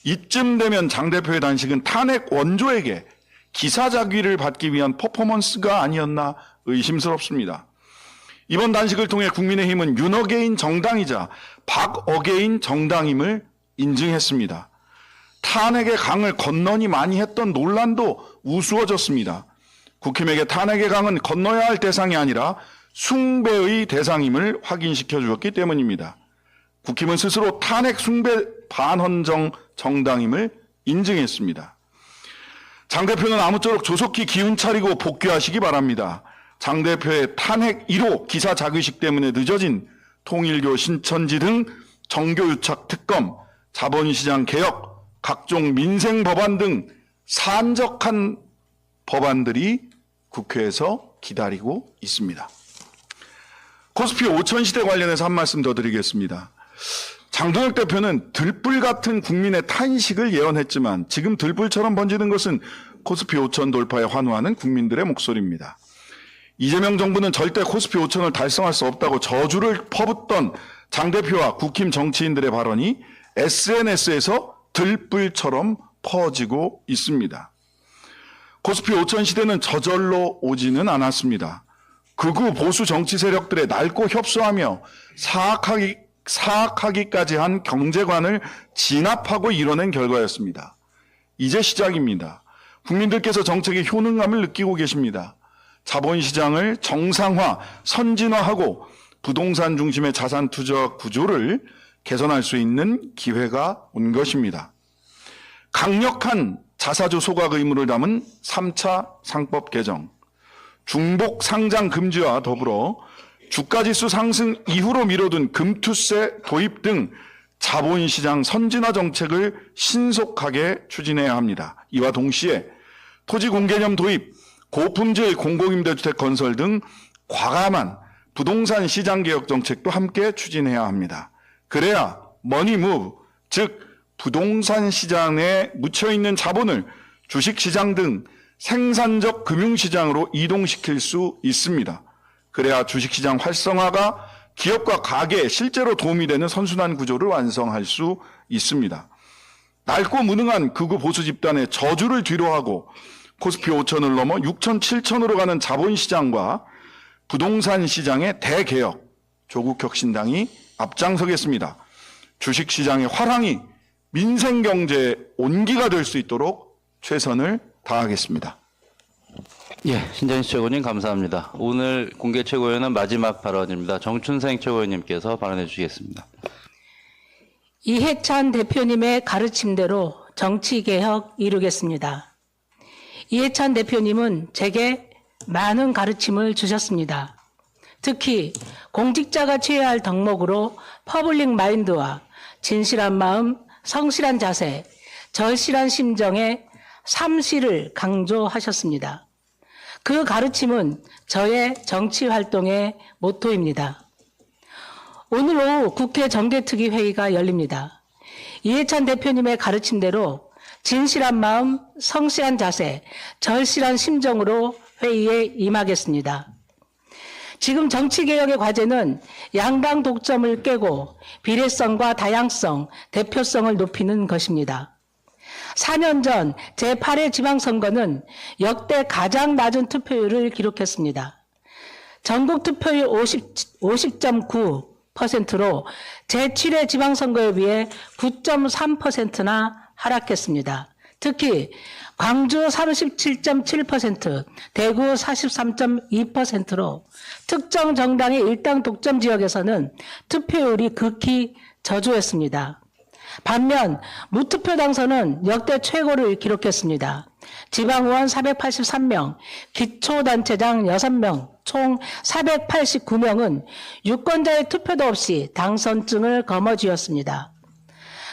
이쯤 되면 장 대표의 단식은 탄핵 원조에게 기사자귀를 받기 위한 퍼포먼스가 아니었나 의심스럽습니다. 이번 단식을 통해 국민의힘은 윤어게인 정당이자 박어게인 정당임을 인증했습니다. 탄핵의 강을 건너니 많이 했던 논란도 우스워졌습니다. 국힘에게 탄핵의 강은 건너야 할 대상이 아니라 숭배의 대상임을 확인시켜 주었기 때문입니다. 국힘은 스스로 탄핵 숭배 반헌정 정당임을 인증했습니다. 장 대표는 아무쪼록 조속히 기운 차리고 복귀하시기 바랍니다. 장 대표의 탄핵 1호 기사 자귀식 때문에 늦어진 통일교 신천지 등 정교유착 특검, 자본시장 개혁, 각종 민생 법안 등 산적한 법안들이 국회에서 기다리고 있습니다. 코스피 5천 시대 관련해서 한 말씀 더 드리겠습니다. 장동혁 대표는 들불 같은 국민의 탄식을 예언했지만 지금 들불처럼 번지는 것은 코스피 5천 돌파에 환호하는 국민들의 목소리입니다. 이재명 정부는 절대 코스피 5천을 달성할 수 없다고 저주를 퍼붓던 장 대표와 국힘 정치인들의 발언이 SNS에서 들불처럼 퍼지고 있습니다. 코스피 5천 시대는 저절로 오지는 않았습니다. 극우 보수 정치 세력들의 낡고 협소하며 사악하기까지 한 경제관을 진압하고 이뤄낸 결과였습니다. 이제 시작입니다. 국민들께서 정책의 효능감을 느끼고 계십니다. 자본시장을 정상화, 선진화하고 부동산 중심의 자산 투자 구조를 개선할 수 있는 기회가 온 것입니다. 강력한 자사주 소각 의무를 담은 3차 상법 개정, 중복 상장 금지와 더불어 주가지수 상승 이후로 미뤄둔 금투세 도입 등 자본시장 선진화 정책을 신속하게 추진해야 합니다. 이와 동시에 토지공개념 도입, 고품질 공공임대주택 건설 등 과감한 부동산 시장 개혁 정책도 함께 추진해야 합니다. 그래야 머니 무브, 즉 부동산 시장에 묻혀있는 자본을 주식시장 등 생산적 금융시장으로 이동시킬 수 있습니다. 그래야 주식시장 활성화가 기업과 가게에 실제로 도움이 되는 선순환 구조를 완성할 수 있습니다. 낡고 무능한 극우 보수 집단의 저주를 뒤로하고 코스피 5천을 넘어 6천, 7천으로 가는 자본시장과 부동산 시장의 대개혁, 조국혁신당이 앞장서겠습니다. 주식시장의 화랑이 민생경제의 온기가 될 수 있도록 최선을 다하겠습니다. 예, 신장식 최고님 감사합니다. 오늘 공개 최고위원은 마지막 발언입니다. 정춘생 최고위원님께서 발언해 주시겠습니다. 이해찬 대표님의 가르침대로 정치개혁 이루겠습니다. 이해찬 대표님은 제게 많은 가르침을 주셨습니다. 특히 공직자가 취해야 할 덕목으로 퍼블릭 마인드와 진실한 마음, 성실한 자세, 절실한 심정의 삼실을 강조하셨습니다. 그 가르침은 저의 정치 활동의 모토입니다. 오늘 오후 국회 정개특위 회의가 열립니다. 이해찬 대표님의 가르침대로 진실한 마음, 성실한 자세, 절실한 심정으로 회의에 임하겠습니다. 지금 정치개혁의 과제는 양당 독점을 깨고 비례성과 다양성, 대표성을 높이는 것입니다. 4년 전 제8회 지방선거는 역대 가장 낮은 투표율을 기록했습니다. 전국 투표율 50.9%로 제7회 지방선거에 비해 9.3%나 하락했습니다. 특히 광주 37.7%, 대구 43.2%로 특정 정당의 일당 독점 지역에서는 투표율이 극히 저조했습니다. 반면 무투표 당선은 역대 최고를 기록했습니다. 지방의원 483명, 기초단체장 6명, 총 489명은 유권자의 투표도 없이 당선증을 거머쥐었습니다.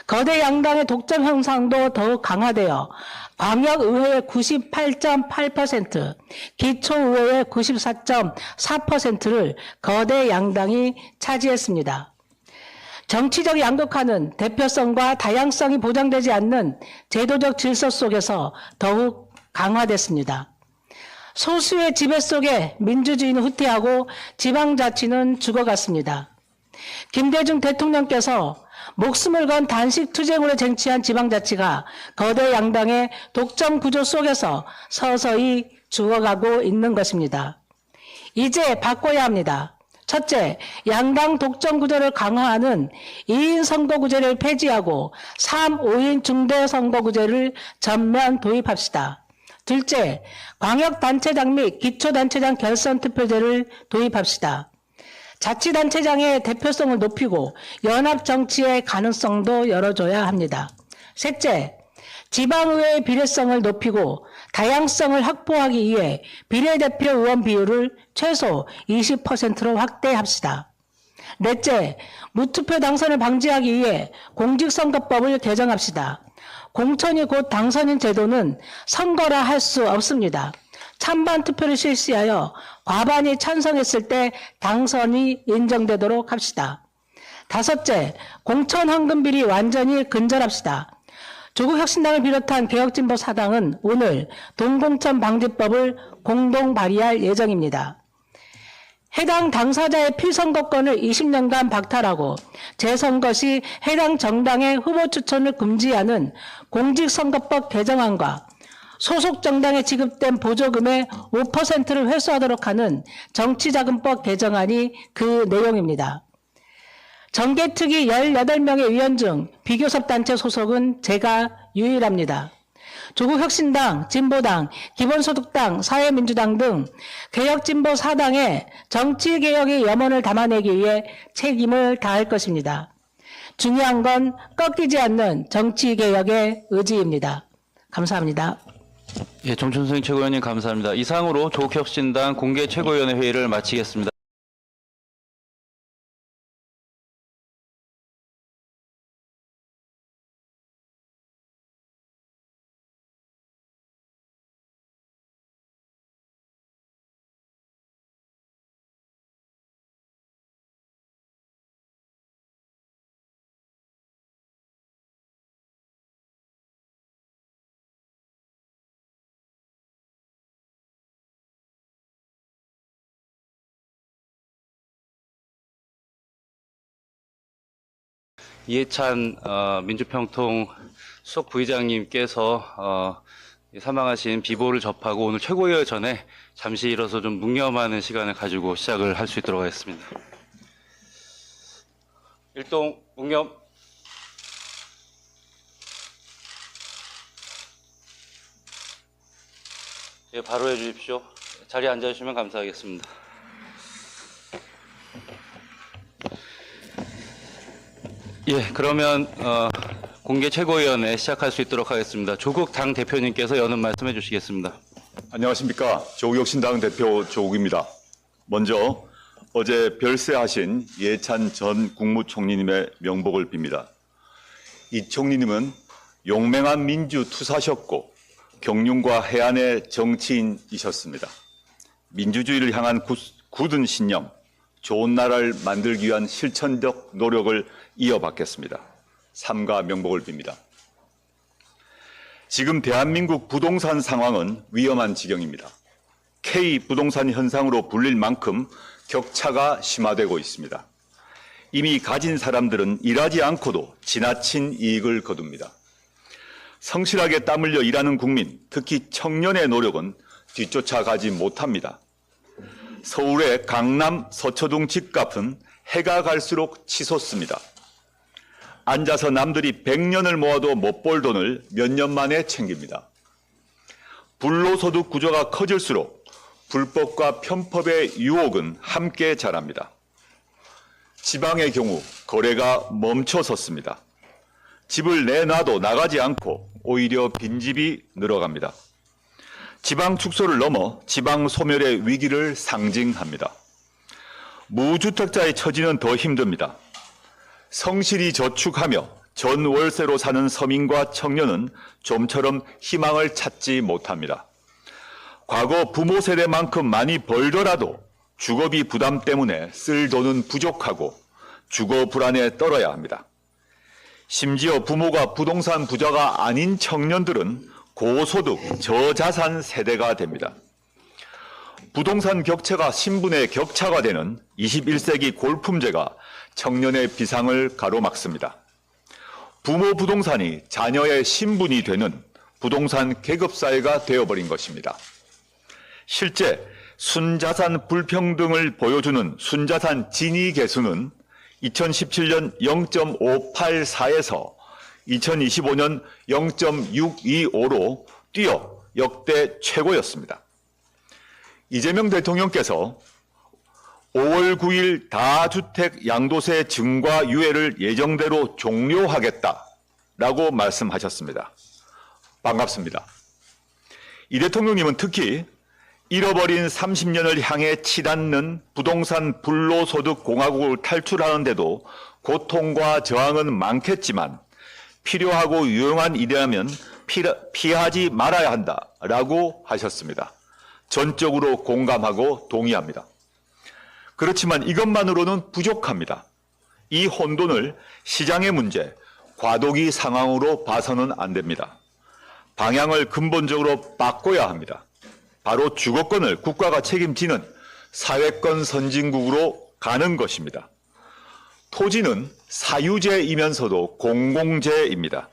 거대 양당의 독점 형상도 더욱 강화되어 광역의회의 98.8%, 기초의회의 94.4%를 거대 양당이 차지했습니다. 정치적 양극화는 대표성과 다양성이 보장되지 않는 제도적 질서 속에서 더욱 강화됐습니다. 소수의 지배 속에 민주주의는 후퇴하고 지방자치는 죽어갔습니다. 김대중 대통령께서 목숨을 건 단식 투쟁으로 쟁취한 지방자치가 거대 양당의 독점 구조 속에서 서서히 죽어가고 있는 것입니다. 이제 바꿔야 합니다. 첫째, 양당 독점 구조를 강화하는 2인 선거구제를 폐지하고 3, 5인 중대선거구제를 전면 도입합시다. 둘째, 광역단체장 및 기초단체장 결선투표제를 도입합시다. 자치단체장의 대표성을 높이고 연합정치의 가능성도 열어줘야 합니다. 셋째, 지방의회의 비례성을 높이고 다양성을 확보하기 위해 비례대표 의원 비율을 최소 20%로 확대합시다. 넷째, 무투표 당선을 방지하기 위해 공직선거법을 개정합시다. 공천이 곧 당선인 제도는 선거라 할 수 없습니다. 찬반 투표를 실시하여 과반이 찬성했을 때 당선이 인정되도록 합시다. 다섯째, 공천 황금 비리 완전히 근절합시다. 조국혁신당을 비롯한 개혁진보 사당은 오늘 동공천 방지법을 공동 발의할 예정입니다. 해당 당사자의 필선거권을 20년간 박탈하고 재선거 시 해당 정당의 후보 추천을 금지하는 공직선거법 개정안과 소속 정당에 지급된 보조금의 5%를 회수하도록 하는 정치자금법 개정안이 그 내용입니다. 정개특위 18명의 위원 중 비교섭단체 소속은 제가 유일합니다. 조국혁신당, 진보당, 기본소득당, 사회민주당 등 개혁진보 사당의 정치개혁의 염원을 담아내기 위해 책임을 다할 것입니다. 중요한 건 꺾이지 않는 정치개혁의 의지입니다. 감사합니다. 예, 정춘생 최고위원님 감사합니다. 이상으로 조국혁신당 공개 최고위원회 회의를 마치겠습니다. 이해찬 민주평통 수석 부의장님께서 사망하신 비보를 접하고 오늘 최고위원 전에 잠시 일어서 좀 묵념하는 시간을 가지고 시작을 할 수 있도록 하겠습니다. 일동 묵념. 예, 바로 해주십시오. 자리에 앉아주시면 감사하겠습니다. 예, 그러면 공개 최고위원회 시작할 수 있도록 하겠습니다. 조국 당 대표님께서 여는 말씀해 주시겠습니다. 안녕하십니까. 조국혁신당 대표 조국입니다. 먼저 어제 별세하신 이해찬 전 국무총리님의 명복을 빕니다. 이 총리님은 용맹한 민주투사셨고 경륜과 해안의 정치인이셨습니다. 민주주의를 향한 굳은 신념, 좋은 나라를 만들기 위한 실천적 노력을 이어받겠습니다. 삼가 명복을 빕니다. 지금 대한민국 부동산 상황은 위험한 지경입니다. K 부동산 현상으로 불릴 만큼 격차가 심화되고 있습니다. 이미 가진 사람들은 일하지 않고도 지나친 이익을 거둡니다. 성실하게 땀 흘려 일하는 국민, 특히 청년의 노력은 뒤쫓아가지 못합니다. 서울의 강남 서초동 집값은 해가 갈수록 치솟습니다. 앉아서 남들이 100년을 모아도 못 벌 돈을 몇 년 만에 챙깁니다. 불로소득 구조가 커질수록 불법과 편법의 유혹은 함께 자랍니다. 지방의 경우 거래가 멈춰섰습니다. 집을 내놔도 나가지 않고 오히려 빈집이 늘어갑니다. 지방 축소를 넘어 지방 소멸의 위기를 상징합니다. 무주택자의 처지는 더 힘듭니다. 성실히 저축하며 전월세로 사는 서민과 청년은 좀처럼 희망을 찾지 못합니다. 과거 부모 세대만큼 많이 벌더라도 주거비 부담 때문에 쓸 돈은 부족하고 주거 불안에 떨어야 합니다. 심지어 부모가 부동산 부자가 아닌 청년들은 고소득, 저자산 세대가 됩니다. 부동산 격차가 신분의 격차가 되는 21세기 골품제가 청년의 비상을 가로막습니다. 부모 부동산이 자녀의 신분이 되는 부동산 계급사회가 되어버린 것입니다. 실제 순자산 불평등을 보여주는 순자산 진위 계수는 2017년 0.584에서 2025년 0.625로 뛰어 역대 최고였습니다. 이재명 대통령께서 5월 9일 다주택 양도세 증가 유예를 예정대로 종료하겠다라고 말씀하셨습니다. 반갑습니다. 이 대통령님은 특히 잃어버린 30년을 향해 치닫는 부동산 불로소득 공화국을 탈출하는데도 고통과 저항은 많겠지만 필요하고 유용한 일이라면 피하지 말아야 한다라고 하셨습니다. 전적으로 공감하고 동의합니다. 그렇지만 이것만으로는 부족합니다. 이 혼돈을 시장의 문제, 과도기 상황으로 봐서는 안 됩니다. 방향을 근본적으로 바꿔야 합니다. 바로 주거권을 국가가 책임지는 사회권 선진국으로 가는 것입니다. 토지는 사유재이면서도 공공재입니다.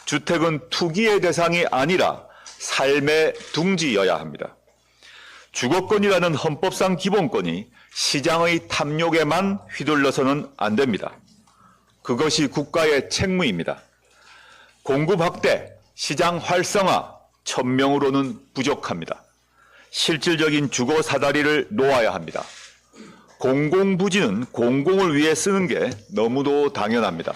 주택은 투기의 대상이 아니라 삶의 둥지여야 합니다. 주거권이라는 헌법상 기본권이 시장의 탐욕에만 휘둘러서는 안 됩니다. 그것이 국가의 책무입니다. 공급 확대, 시장 활성화, 천명으로는 부족합니다. 실질적인 주거 사다리를 놓아야 합니다. 공공부지는 공공을 위해 쓰는 게 너무도 당연합니다.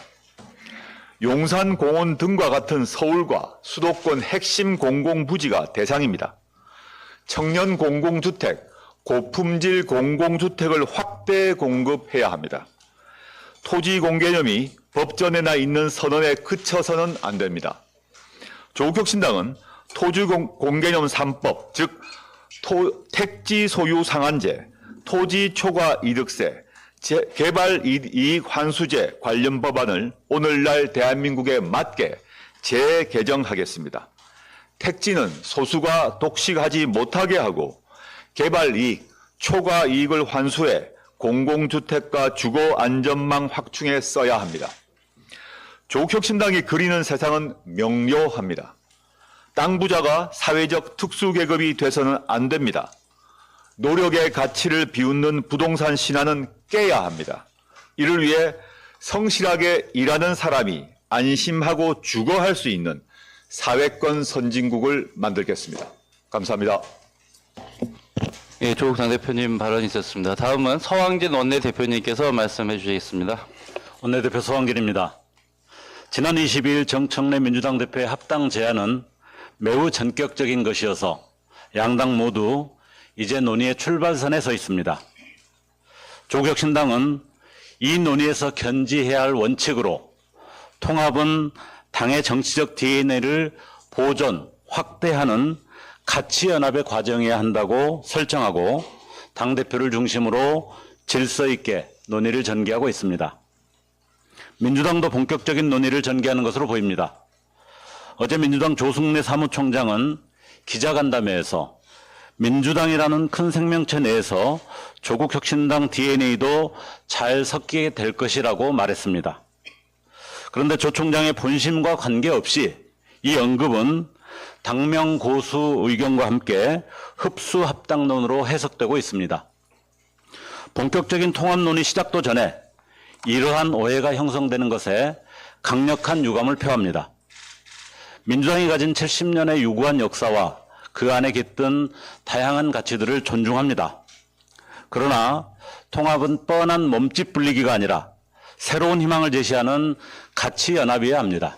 용산공원 등과 같은 서울과 수도권 핵심 공공부지가 대상입니다. 청년 공공주택, 고품질 공공주택을 확대 공급해야 합니다. 토지 공개념이 법전에나 있는 선언에 그쳐서는 안 됩니다. 조국혁신당은 토지 공개념 3법, 즉 택지 소유 상한제, 토지 초과 이득세, 개발 이익 환수제 관련 법안을 오늘날 대한민국에 맞게 재개정하겠습니다. 택지는 소수가 독식하지 못하게 하고 개발 이익, 초과 이익을 환수해 공공주택과 주거 안전망 확충에 써야 합니다. 조국혁신당이 그리는 세상은 명료합니다. 땅 부자가 사회적 특수계급이 돼서는 안 됩니다. 노력의 가치를 비웃는 부동산 신화는 깨야 합니다. 이를 위해 성실하게 일하는 사람이 안심하고 주거할 수 있는 사회권 선진국을 만들겠습니다. 감사합니다. 예, 조국 당대표님 발언이 있었습니다. 다음은 서왕진 원내대표님께서 말씀해 주시겠습니다. 원내대표 서왕길입니다. 지난 22일 정청래 민주당 대표의 합당 제안은 매우 전격적인 것이어서 양당 모두 이제 논의의 출발선에 서 있습니다. 조국혁신당은 이 논의에서 견지해야 할 원칙으로 통합은 당의 정치적 DNA를 보존, 확대하는 가치연합의 과정이어야 한다고 설정하고 당대표를 중심으로 질서 있게 논의를 전개하고 있습니다. 민주당도 본격적인 논의를 전개하는 것으로 보입니다. 어제 민주당 조승래 사무총장은 기자간담회에서 민주당이라는 큰 생명체 내에서 조국혁신당 DNA도 잘 섞이게 될 것이라고 말했습니다. 그런데 조 총장의 본심과 관계없이 이 언급은 당명 고수 의견과 함께 흡수 합당론으로 해석되고 있습니다. 본격적인 통합 논의 시작도 전에 이러한 오해가 형성되는 것에 강력한 유감을 표합니다. 민주당이 가진 70년의 유구한 역사와 그 안에 깃든 다양한 가치들을 존중합니다. 그러나 통합은 뻔한 몸집 불리기가 아니라 새로운 희망을 제시하는 가치 연합이어야 합니다.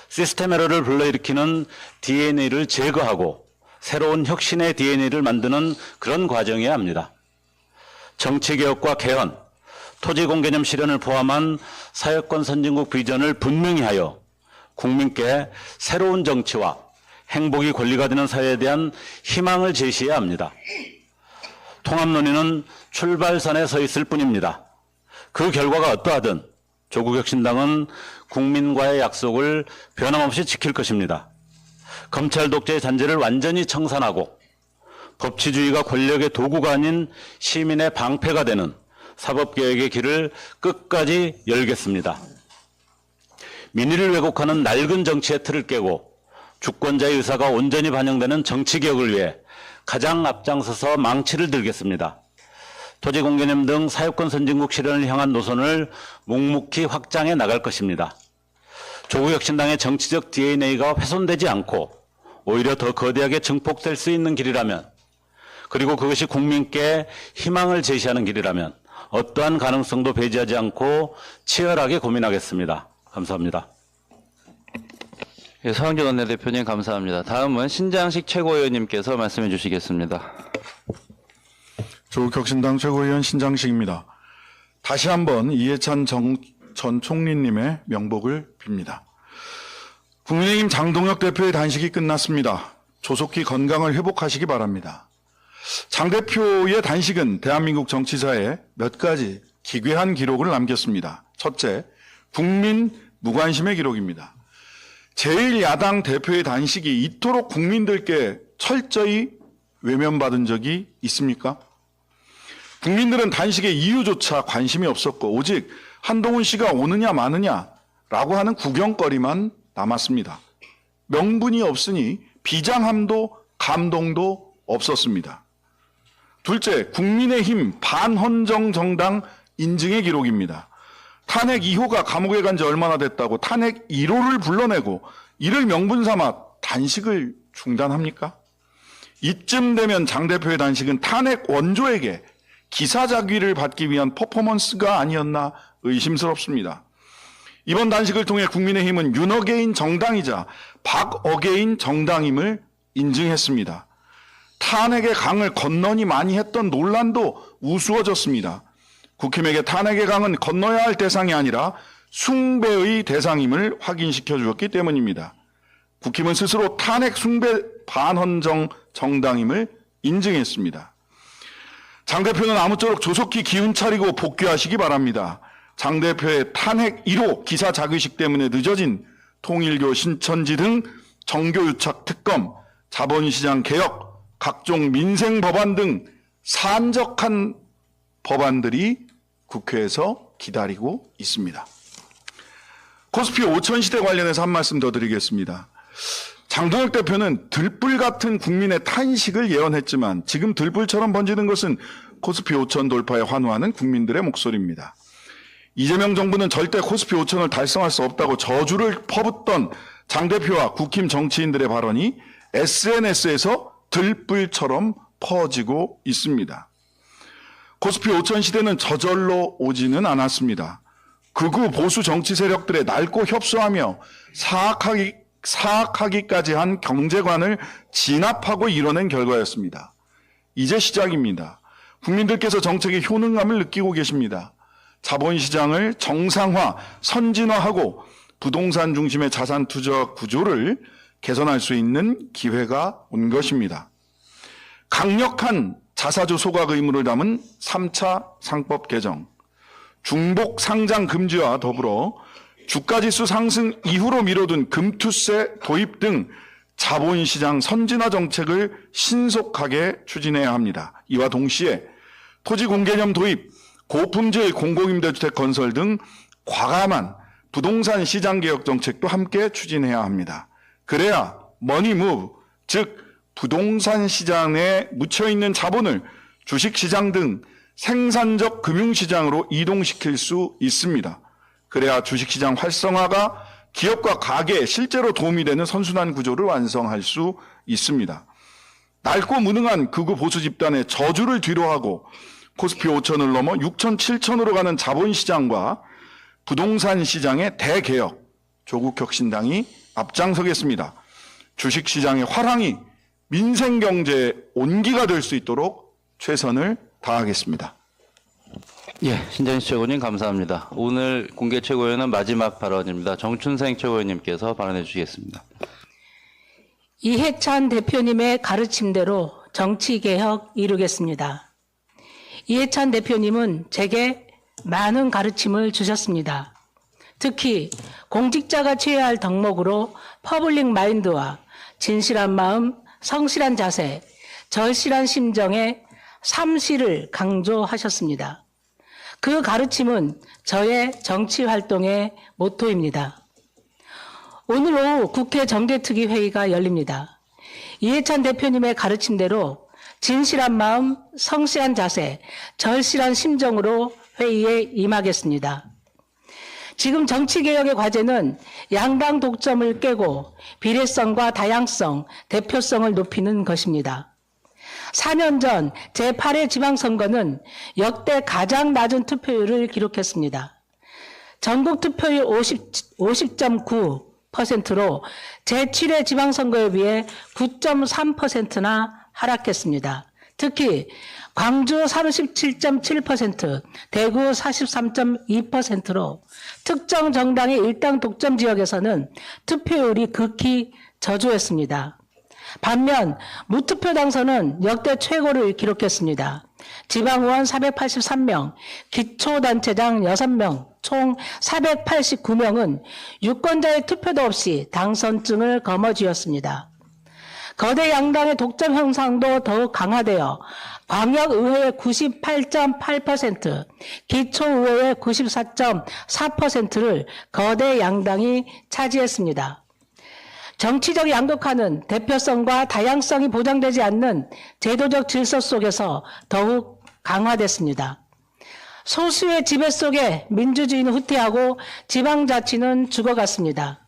시스템 에러를 불러일으키는 DNA를 제거하고 새로운 혁신의 DNA를 만드는 그런 과정이어야 합니다. 정치개혁과 개헌, 토지공개념 실현을 포함한 사회권 선진국 비전을 분명히 하여 국민께 새로운 정치와 행복이 권리가 되는 사회에 대한 희망을 제시해야 합니다. 통합 논의는 출발선에 서 있을 뿐입니다. 그 결과가 어떠하든 조국혁신당은 국민과의 약속을 변함없이 지킬 것입니다. 검찰 독재의 잔재를 완전히 청산하고 법치주의가 권력의 도구가 아닌 시민의 방패가 되는 사법개혁의 길을 끝까지 열겠습니다. 민의를 왜곡하는 낡은 정치의 틀을 깨고 주권자의 의사가 온전히 반영되는 정치개혁을 위해 가장 앞장서서 망치를 들겠습니다. 토지공개념 등 사회권 선진국 실현을 향한 노선을 묵묵히 확장해 나갈 것입니다. 조국혁신당의 정치적 DNA가 훼손되지 않고 오히려 더 거대하게 증폭될 수 있는 길이라면, 그리고 그것이 국민께 희망을 제시하는 길이라면 어떠한 가능성도 배제하지 않고 치열하게 고민하겠습니다. 감사합니다. 예, 서왕진 원내대표님 감사합니다. 다음은 신장식 최고위원님께서 말씀해 주시겠습니다. 조국혁신당 최고위원 신장식입니다. 다시 한번 이해찬 전 총리님의 명복을 빕니다. 국민의힘 장동혁 대표의 단식이 끝났습니다. 조속히 건강을 회복하시기 바랍니다. 장 대표의 단식은 대한민국 정치사에 몇 가지 기괴한 기록을 남겼습니다. 첫째, 국민 무관심의 기록입니다. 제1야당 대표의 단식이 이토록 국민들께 철저히 외면받은 적이 있습니까? 국민들은 단식의 이유조차 관심이 없었고 오직 한동훈 씨가 오느냐 마느냐라고 하는 구경거리만 남았습니다. 명분이 없으니 비장함도 감동도 없었습니다. 둘째, 국민의힘 반헌정 정당 인증의 기록입니다. 탄핵 2호가 감옥에 간 지 얼마나 됐다고 탄핵 1호를 불러내고 이를 명분 삼아 단식을 중단합니까? 이쯤 되면 장 대표의 단식은 탄핵 원조에게 기사자귀를 받기 위한 퍼포먼스가 아니었나 의심스럽습니다. 이번 단식을 통해 국민의힘은 윤어게인 정당이자 박어게인 정당임을 인증했습니다. 탄핵의 강을 건너니 많이 했던 논란도 우스워졌습니다. 국힘에게 탄핵의 강은 건너야 할 대상이 아니라 숭배의 대상임을 확인시켜 주었기 때문입니다. 국힘은 스스로 탄핵 숭배 반헌정 정당임을 인증했습니다. 장 대표는 아무쪼록 조속히 기운 차리고 복귀하시기 바랍니다. 장 대표의 탄핵 1호 기사 자의식 때문에 늦어진 통일교 신천지 등 정교유착 특검, 자본시장 개혁, 각종 민생 법안 등 산적한 법안들이 국회에서 기다리고 있습니다. 코스피 5천 시대 관련해서 한 말씀 더 드리겠습니다. 장동혁 대표는 들불 같은 국민의 탄식을 예언했지만 지금 들불처럼 번지는 것은 코스피 5천 돌파에 환호하는 국민들의 목소리입니다. 이재명 정부는 절대 코스피 5천을 달성할 수 없다고 저주를 퍼붓던 장 대표와 국힘 정치인들의 발언이 SNS에서 들불처럼 퍼지고 있습니다. 코스피 5천 시대는 저절로 오지는 않았습니다. 극우 보수 정치 세력들의 낡고 협소하며 사악하기까지 한 경제관을 진압하고 이뤄낸 결과였습니다. 이제 시작입니다. 국민들께서 정책의 효능감을 느끼고 계십니다. 자본시장을 정상화, 선진화하고 부동산 중심의 자산 투자 구조를 개선할 수 있는 기회가 온 것입니다. 강력한 자사주 소각 의무를 담은 3차 상법 개정, 중복 상장 금지와 더불어 주가지수 상승 이후로 미뤄둔 금투세 도입 등 자본시장 선진화 정책을 신속하게 추진해야 합니다. 이와 동시에 토지공개념 도입, 고품질 공공임대주택 건설 등 과감한 부동산 시장 개혁 정책도 함께 추진해야 합니다. 그래야 머니무브, 즉 부동산 시장에 묻혀있는 자본을 주식시장 등 생산적 금융시장으로 이동시킬 수 있습니다. 그래야 주식시장 활성화가 기업과 가게에 실제로 도움이 되는 선순환 구조를 완성할 수 있습니다. 낡고 무능한 극우 보수 집단의 저주를 뒤로하고 코스피 5천을 넘어 6천, 7천으로 가는 자본시장과 부동산 시장의 대개혁, 조국혁신당이 앞장서겠습니다. 주식시장의 화랑이 민생경제의 온기가 될 수 있도록 최선을 다하겠습니다. 예, 신장식 최고님 감사합니다. 오늘 공개 최고위원은 마지막 발언입니다. 정춘생 최고위원님께서 발언해 주시겠습니다. 이해찬 대표님의 가르침대로 정치개혁 이루겠습니다. 이해찬 대표님은 제게 많은 가르침을 주셨습니다. 특히 공직자가 취해야 할 덕목으로 퍼블릭 마인드와 진실한 마음, 성실한 자세, 절실한 심정의 3시를 강조하셨습니다. 그 가르침은 저의 정치 활동의 모토입니다. 오늘 오후 국회 정개특위 회의가 열립니다. 이해찬 대표님의 가르침대로 진실한 마음, 성실한 자세, 절실한 심정으로 회의에 임하겠습니다. 지금 정치개혁의 과제는 양당 독점을 깨고 비례성과 다양성, 대표성을 높이는 것입니다. 4년 전 제8회 지방선거는 역대 가장 낮은 투표율을 기록했습니다. 전국 투표율 50.9%로 제7회 지방선거에 비해 9.3%나 하락했습니다. 특히 광주 37.7%, 대구 43.2%로 특정 정당의 일당 독점 지역에서는 투표율이 극히 저조했습니다. 반면 무투표 당선은 역대 최고를 기록했습니다. 지방의원 483명, 기초단체장 6명, 총 489명은 유권자의 투표도 없이 당선증을 거머쥐었습니다. 거대 양당의 독점 형상도 더욱 강화되어 광역의회의 98.8%, 기초의회의 94.4%를 거대 양당이 차지했습니다. 정치적 양극화는 대표성과 다양성이 보장되지 않는 제도적 질서 속에서 더욱 강화됐습니다. 소수의 지배 속에 민주주의는 후퇴하고 지방자치는 죽어갔습니다.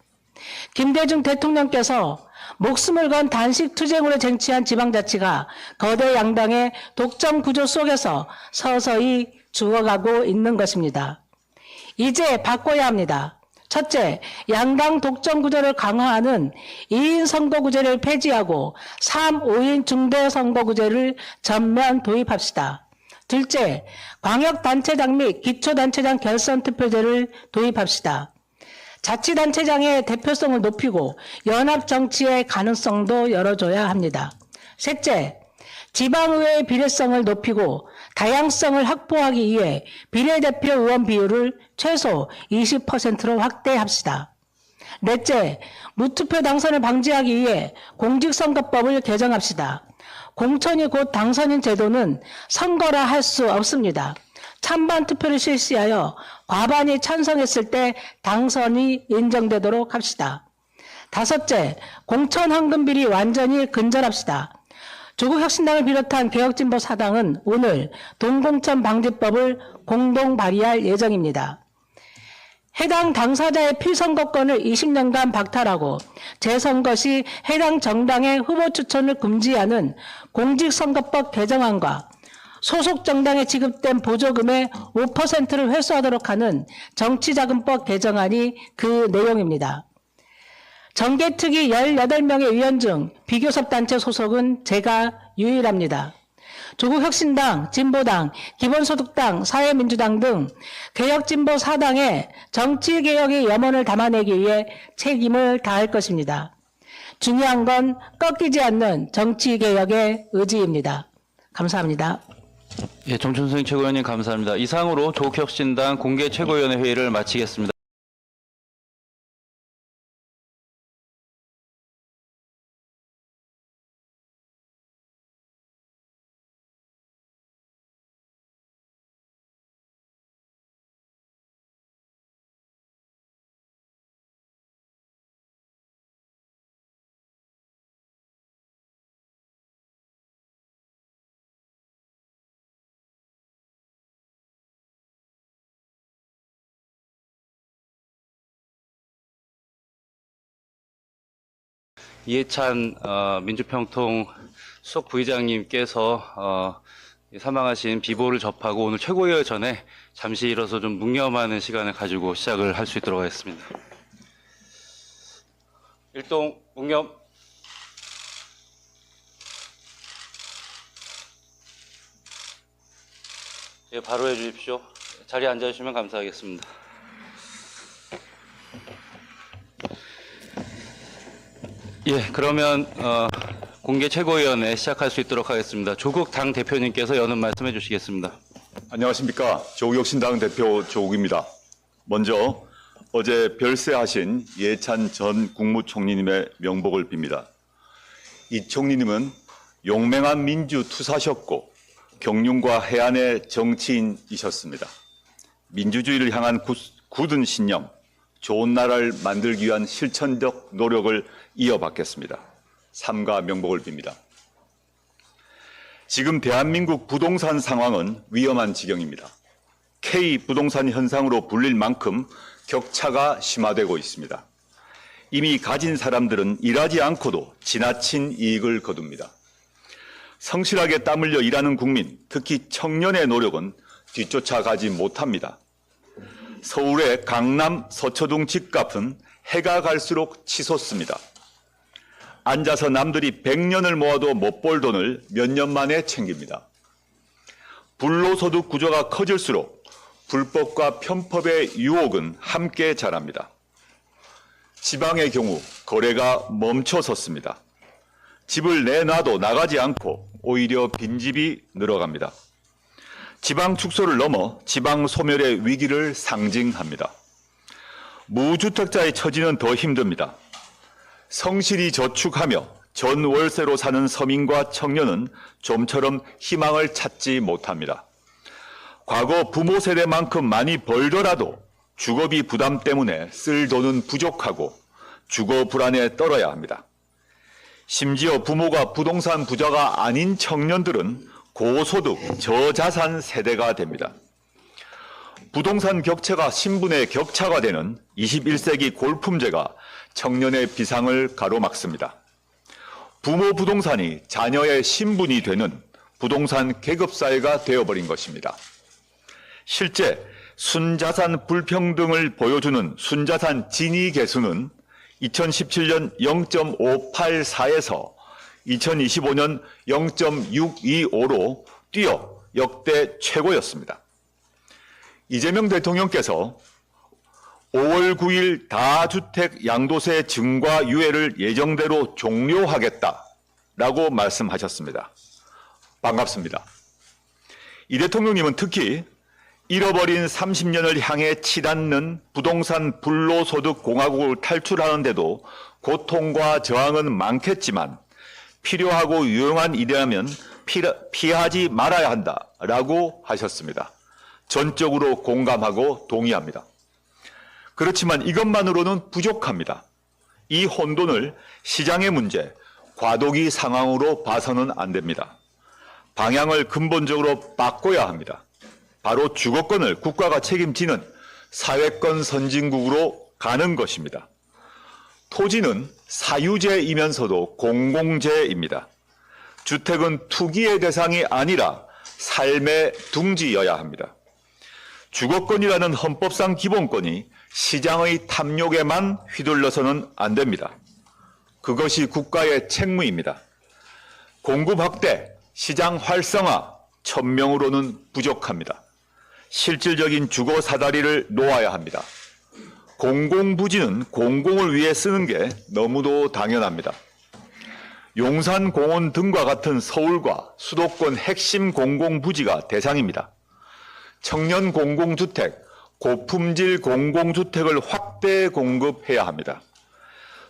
김대중 대통령께서 목숨을 건 단식 투쟁으로 쟁취한 지방자치가 거대 양당의 독점 구조 속에서 서서히 죽어가고 있는 것입니다. 이제 바꿔야 합니다. 첫째, 양당 독점 구조를 강화하는 2인 선거구제를 폐지하고 3, 5인 중대 선거구제를 전면 도입합시다. 둘째, 광역단체장 및 기초단체장 결선투표제를 도입합시다. 자치단체장의 대표성을 높이고 연합정치의 가능성도 열어줘야 합니다. 셋째, 지방의회의 비례성을 높이고 다양성을 확보하기 위해 비례대표 의원 비율을 최소 20%로 확대합시다. 넷째, 무투표 당선을 방지하기 위해 공직선거법을 개정합시다. 공천이 곧 당선인 제도는 선거라 할 수 없습니다. 찬반 투표를 실시하여 과반이 찬성했을 때 당선이 인정되도록 합시다. 다섯째, 공천 황금 비리 완전히 근절합시다. 조국혁신당을 비롯한 개혁진보 사당은 오늘 동공천 방지법을 공동 발의할 예정입니다. 해당 당사자의 필선거권을 20년간 박탈하고 재선거 시 해당 정당의 후보 추천을 금지하는 공직선거법 개정안과 소속 정당에 지급된 보조금의 5%를 회수하도록 하는 정치자금법 개정안이 그 내용입니다. 정개특위 18명의 위원 중 비교섭 단체 소속은 제가 유일합니다. 조국혁신당, 진보당, 기본소득당, 사회민주당 등 개혁진보 4당의 정치개혁의 염원을 담아내기 위해 책임을 다할 것입니다. 중요한 건 꺾이지 않는 정치개혁의 의지입니다. 감사합니다. 예, 정춘승 최고위원님 감사합니다. 이상으로 조국혁신당 공개 최고위원회 회의를 마치겠습니다. 이해찬 민주평통 수석 부의장님께서 사망하신 비보를 접하고 오늘 최고위원 전에 잠시 일어서 좀 묵념하는 시간을 가지고 시작을 할 수 있도록 하겠습니다. 일동 묵념. 예, 바로 해주십시오. 자리에 앉아주시면 감사하겠습니다. 예, 그러면 공개 최고위원회 시작할 수 있도록 하겠습니다. 조국 당 대표님께서 여는 말씀해 주시겠습니다. 안녕하십니까. 조국혁신당 대표 조국입니다. 먼저 어제 별세하신 이해찬 전 국무총리님의 명복을 빕니다. 이 총리님은 용맹한 민주투사셨고 경륜과 해안의 정치인이셨습니다. 민주주의를 향한 굳은 신념, 좋은 나라를 만들기 위한 실천적 노력을 이어받겠습니다. 삼가 명복을 빕니다. 지금 대한민국 부동산 상황은 위험한 지경입니다. K 부동산 현상으로 불릴 만큼 격차가 심화되고 있습니다. 이미 가진 사람들은 일하지 않고도 지나친 이익을 거둡니다. 성실하게 땀 흘려 일하는 국민, 특히 청년의 노력은 뒤쫓아가지 못합니다. 서울의 강남 서초동 집값은 해가 갈수록 치솟습니다. 앉아서 남들이 100년을 모아도 못 벌 돈을 몇 년 만에 챙깁니다. 불로소득 구조가 커질수록 불법과 편법의 유혹은 함께 자랍니다. 지방의 경우 거래가 멈춰섰습니다. 집을 내놔도 나가지 않고 오히려 빈집이 늘어갑니다. 지방 축소를 넘어 지방 소멸의 위기를 상징합니다. 무주택자의 처지는 더 힘듭니다. 성실히 저축하며 전월세로 사는 서민과 청년은 좀처럼 희망을 찾지 못합니다. 과거 부모 세대만큼 많이 벌더라도 주거비 부담 때문에 쓸 돈은 부족하고 주거 불안에 떨어야 합니다. 심지어 부모가 부동산 부자가 아닌 청년들은 고소득, 저자산 세대가 됩니다. 부동산 격차가 신분의 격차가 되는 21세기 골품제가 청년의 비상을 가로막습니다. 부모 부동산이 자녀의 신분이 되는 부동산 계급사회가 되어버린 것입니다. 실제 순자산 불평등을 보여주는 순자산 진위 계수는 2017년 0.584에서 2025년 0.625로 뛰어 역대 최고였습니다. 이재명 대통령께서 5월 9일 다주택 양도세 증가 유예를 예정대로 종료하겠다라고 말씀하셨습니다. 반갑습니다. 이 대통령님은 특히 잃어버린 30년을 향해 치닫는 부동산 불로소득 공화국을 탈출하는데도 고통과 저항은 많겠지만 필요하고 유용한 일이라면 피하지 말아야 한다라고 하셨습니다. 전적으로 공감하고 동의합니다. 그렇지만 이것만으로는 부족합니다. 이 혼돈을 시장의 문제, 과도기 상황으로 봐서는 안 됩니다. 방향을 근본적으로 바꿔야 합니다. 바로 주거권을 국가가 책임지는 사회권 선진국으로 가는 것입니다. 토지는 사유재이면서도 공공재입니다. 주택은 투기의 대상이 아니라 삶의 둥지여야 합니다. 주거권이라는 헌법상 기본권이 시장의 탐욕에만 휘둘러서는 안 됩니다. 그것이 국가의 책무입니다. 공급 확대, 시장 활성화, 천명으로는 부족합니다. 실질적인 주거 사다리를 놓아야 합니다. 공공부지는 공공을 위해 쓰는 게 너무도 당연합니다. 용산공원 등과 같은 서울과 수도권 핵심 공공부지가 대상입니다. 청년 공공주택, 고품질 공공주택을 확대 공급해야 합니다.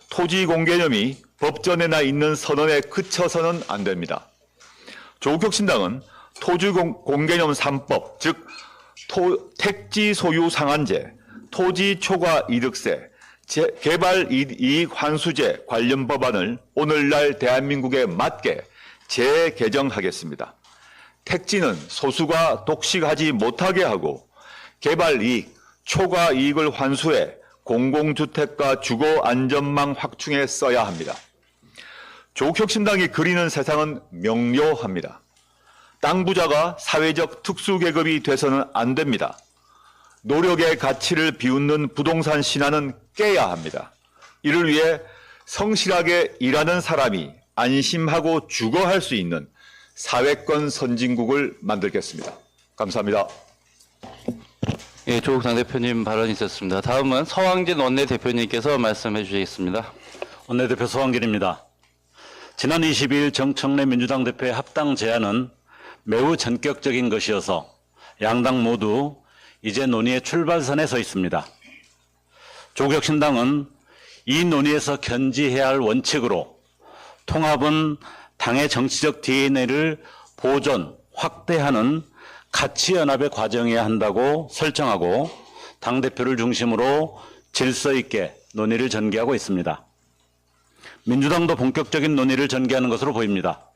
토지 공개념이 법전에나 있는 선언에 그쳐서는 안 됩니다. 조국혁신당은 토지 공개념 3법, 즉 택지 소유 상한제, 토지 초과 이득세, 개발 이익 환수제 관련 법안을 오늘날 대한민국에 맞게 재개정하겠습니다. 택지는 소수가 독식하지 못하게 하고 개발 이익, 초과 이익을 환수해 공공주택과 주거 안전망 확충에 써야 합니다. 조국혁신당이 그리는 세상은 명료합니다. 땅 부자가 사회적 특수계급이 돼서는 안 됩니다. 노력의 가치를 비웃는 부동산 신화는 깨야 합니다. 이를 위해 성실하게 일하는 사람이 안심하고 주거할 수 있는 사회권 선진국을 만들겠습니다. 감사합니다. 예, 조국 당대표님 발언이 있었습니다. 다음은 서왕진 원내대표님께서 말씀해 주시겠습니다. 원내대표 서왕길입니다. 지난 22일 정청래 민주당 대표의 합당 제안은 매우 전격적인 것이어서 양당 모두 이제 논의의 출발선에 서 있습니다. 조국혁신당은 이 논의에서 견지해야 할 원칙으로 통합은 당의 정치적 DNA를 보존, 확대하는 가치연합의 과정이어야 한다고 설정하고 당대표를 중심으로 질서 있게 논의를 전개하고 있습니다. 민주당도 본격적인 논의를 전개하는 것으로 보입니다.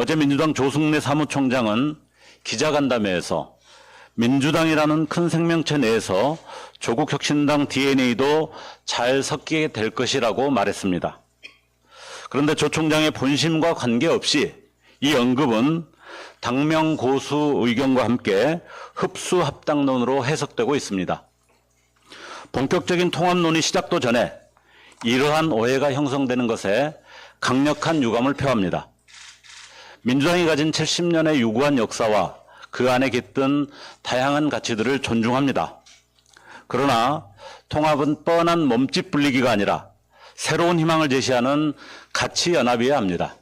어제 민주당 조승래 사무총장은 기자간담회에서 민주당이라는 큰 생명체 내에서 조국혁신당 DNA도 잘 섞이게 될 것이라고 말했습니다. 그런데 조 총장의 본심과 관계없이 이 언급은 당명 고수 의견과 함께 흡수 합당론으로 해석되고 있습니다. 본격적인 통합 논의 시작도 전에 이러한 오해가 형성되는 것에 강력한 유감을 표합니다. 민주당이 가진 70년의 유구한 역사와 그 안에 깃든 다양한 가치들을 존중합니다. 그러나 통합은 뻔한 몸집 불리기가 아니라 새로운 희망을 제시하는 가치 연합이어야 합니다.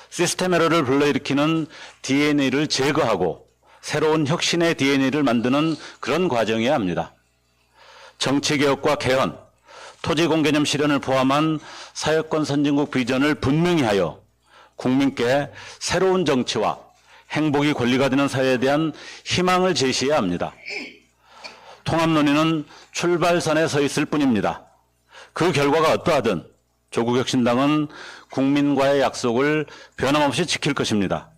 시스템 에러를 불러일으키는 DNA를 제거하고 새로운 혁신의 DNA를 만드는 그런 과정이어야 합니다. 정치개혁과 개헌, 토지공개념 실현을 포함한 사회권 선진국 비전을 분명히 하여 국민께 새로운 정치와 행복이 권리가 되는 사회에 대한 희망을 제시해야 합니다. 통합 논의는 출발선에 서 있을 뿐입니다. 그 결과가 어떠하든 조국혁신당은 국민과의 약속을 변함없이 지킬 것입니다.